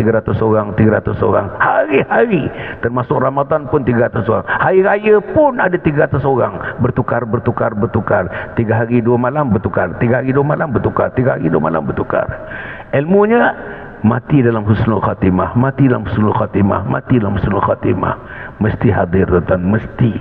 hari-hari, termasuk Ramadan pun 300 orang, hari raya pun ada 300 orang, bertukar 3 hari 2 malam bertukar, 3 hari 2 malam bertukar, 3 hari 2 malam bertukar. Ilmunya mati dalam husnul khatimah, mati dalam husnul khatimah, mati dalam husnul khatimah. Mesti hadir tuan-tuan, mesti.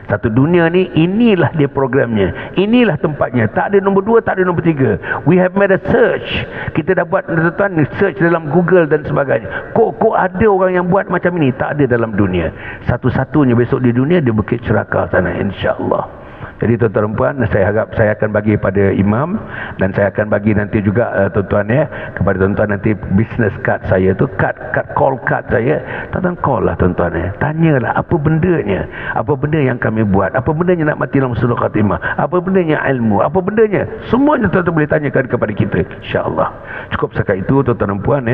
Satu dunia ni, inilah dia programnya, inilah tempatnya. Tak ada nombor 2, tak ada nombor 3. We have made a search. Kita dah buat tuan-tuan search dalam Google dan sebagainya. Kok ada orang yang buat macam ini? Tak ada dalam dunia. Satu-satunya besok di dunia di Bukit Ceraka sana, insya-Allah. Jadi tuan-tuan dan puan, saya harap saya akan bagi pada imam, dan saya akan bagi nanti juga tuan-tuan kepada tuan-tuan nanti business card saya tu, call card saya. Tuan-tuan call lah tuan-tuan tanyalah apa bendanya, apa benda yang kami buat, apa bendanya nak mati dalam husnul khatimah, apa bendanya ilmu, apa bendanya, semuanya tuan-tuan boleh tanyakan kepada kita, insya-Allah. Cukup setakat itu tuan-tuan dan puan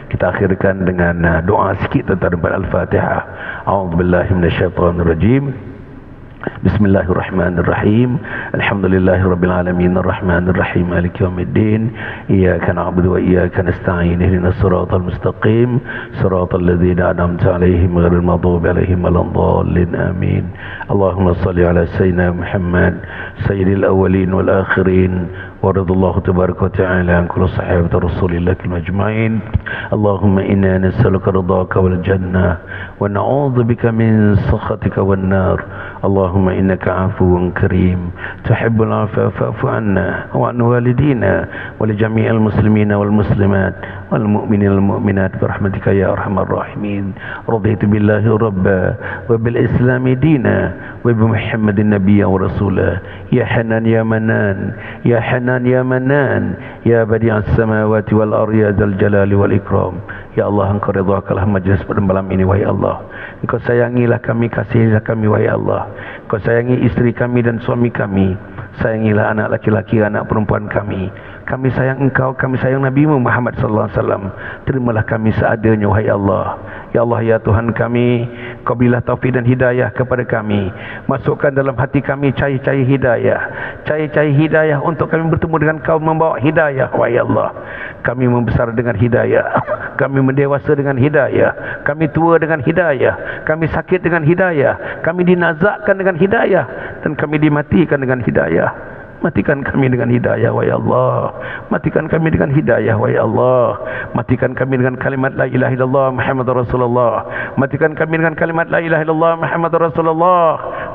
kita akhirkan dengan doa sikit tuan-tuan dan puan. Al-Fatihah. A'udzubillahi minasyaitonirrajim. Bismillahirrahmanirrahim. Alhamdulillahirabbil alamin arrahmanir rahim maliki yaumiddin. Iyyaka na'budu wa iyyaka nasta'in. Ihdinas siratal mustaqim. Siratal ladzina an'amta 'alaihim ghairil maghdubi 'alaihim waladdallin. Amin. Allahumma shalli 'ala sayyidina Muhammad sayyidil awwalin wal akhirin. ورضي الله تبارك وتعالى عن كل صحابة رسول الله أجمعين. اللهم إنا نسألك رضاك والجنة ونعوذ بك من سخطك والنار. اللهم إنك عفو كريم تحب العفو فاعف عنا وعن والدينا ولجميع المسلمين والمسلمات والمؤمنين والمؤمنات برحمتك يا أرحم الراحمين. رضيت بالله ربا وبالإسلام دينا وبمحمد النبي ورسولا. يا حنان يا منان يا حنان يا منان يا بديع السماوات والأرض يا ذا الجلال والإكرام. Ya Allah, Engkau ridhakanlah majlis pada malam ini, wahai Allah. Engkau sayangilah kami, kasihilah kami, wahai Allah. Engkau sayangi isteri kami dan suami kami. Sayangilah anak laki-laki, anak perempuan kami. Kami sayang Engkau, kami sayang Nabi Muhammad sallallahu alaihi wasallam. Terimalah kami seadanya, wahai Allah. Ya Allah, ya Tuhan kami, Kau berilah taufik dan hidayah kepada kami. Masukkan dalam hati kami cahaya-cahaya hidayah. Cahaya-cahaya hidayah untuk kami bertemu dengan Kau, membawa hidayah, wahai Allah. Kami membesar dengan hidayah. Kami mendewasa dengan hidayah. Kami tua dengan hidayah. Kami sakit dengan hidayah. Kami dinazakkan dengan hidayah. Dan kami dimatikan dengan hidayah. Matikan kami dengan hidayah, wahai Allah. Matikan kami dengan hidayah, wahai Allah. Matikan kami dengan kalimat la ilaha illallah Muhammadur Rasulullah. Matikan kami dengan kalimat la ilaha illallah Muhammadur Rasulullah.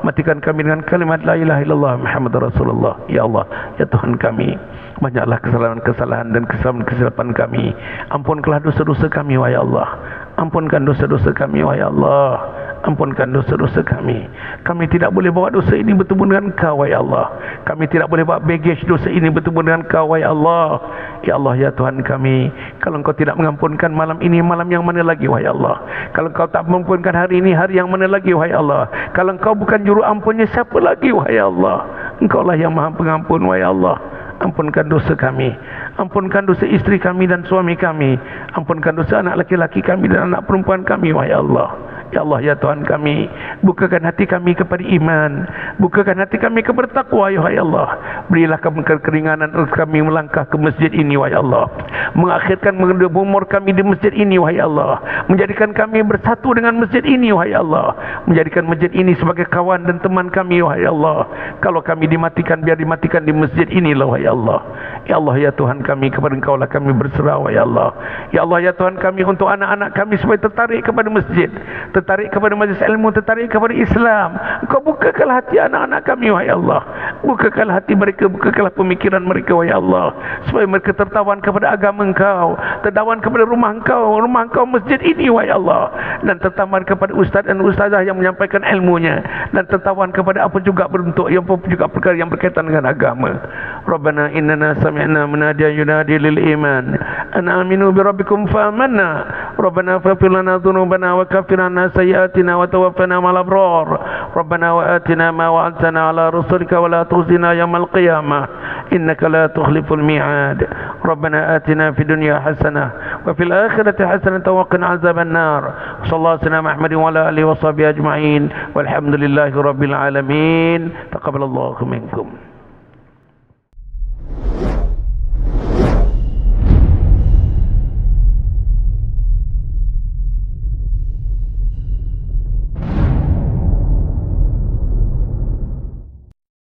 Matikan kami dengan kalimat la ilaha illallah Muhammadur Rasulullah. Ya Allah, ya Tuhan kami, banyaklah kesalahan-kesalahan dan kesilapan kami. Ampunkanlah dosa-dosa kami, wahai Allah. Ampunkan dosa-dosa kami, wahai Allah. Ampunkan dosa-dosa kami. Kami tidak boleh bawa dosa ini bertemu dengan Kau, wahai Allah. Kami tidak boleh bawa baggage dosa ini bertemu dengan Kau, wahai Allah. Ya Allah, ya Tuhan kami, kalau Engkau tidak mengampunkan malam ini, malam yang mana lagi, wahai Allah? Kalau Engkau tak mengampunkan hari ini, hari yang mana lagi, wahai Allah? Kalau Engkau bukan juru ampunnya, siapa lagi, wahai Allah? Engkau lah yang Maha Pengampun, wahai Allah. Ampunkan dosa kami. Ampunkan dosa isteri kami dan suami kami. Ampunkan dosa anak laki-laki kami dan anak perempuan kami, wahai Allah. Ya Allah, ya Tuhan kami, bukakan hati kami kepada iman. Bukakan hati kami kepada takwa, ya Allah. Berilah kami keringanan untuk kami melangkah ke masjid ini, wahai Allah. Mengakhirkan umur kami di masjid ini, wahai Allah. Menjadikan kami bersatu dengan masjid ini, wahai Allah. Menjadikan masjid ini sebagai kawan dan teman kami, wahai Allah. Kalau kami dimatikan, biar dimatikan di masjid inilah, wahai Allah. Ya Allah, ya Tuhan kami, kepada Engkau lah kami berserah, wahai Allah. Ya Allah, ya Tuhan kami, untuk anak-anak kami supaya tertarik kepada masjid, tertarik kepada majlis ilmu, tertarik kepada Islam. Engkau bukakanlah hati anak-anak kami, wahai Allah. Bukakanlah hati mereka, bukakanlah pemikiran mereka, wahai Allah, supaya mereka tertawan kepada agama Engkau, tertawan kepada rumah Engkau masjid ini, wahai Allah. Dan tertawan kepada ustaz dan ustazah yang menyampaikan ilmunya, dan tertawan kepada apa juga bentuk yang juga perkara yang berkaitan dengan agama. Rabbana innana sami'na munadiyan yunadi lil iman an aminu bi rabbikum fa amanna. Rabbana faghfir lana dhunubana wa kaffir 'anna sayyi'atina wa tawaffana ma'al abrar. Rabbana wa atina ma wa'adtana 'ala rusulika wa la tukhzina yawmal qiyamah innaka la tukhliful mi'ad. Rabbana atina fid dunya hasanah wa fil akhirati hasanah wa qina 'adzaban nar. Sallallahu alaihi wa Muhammadin wa ala alihi wa sahbihi ajma'in. Walhamdulillahi rabbil alamin. Taqabbalallahu minkum.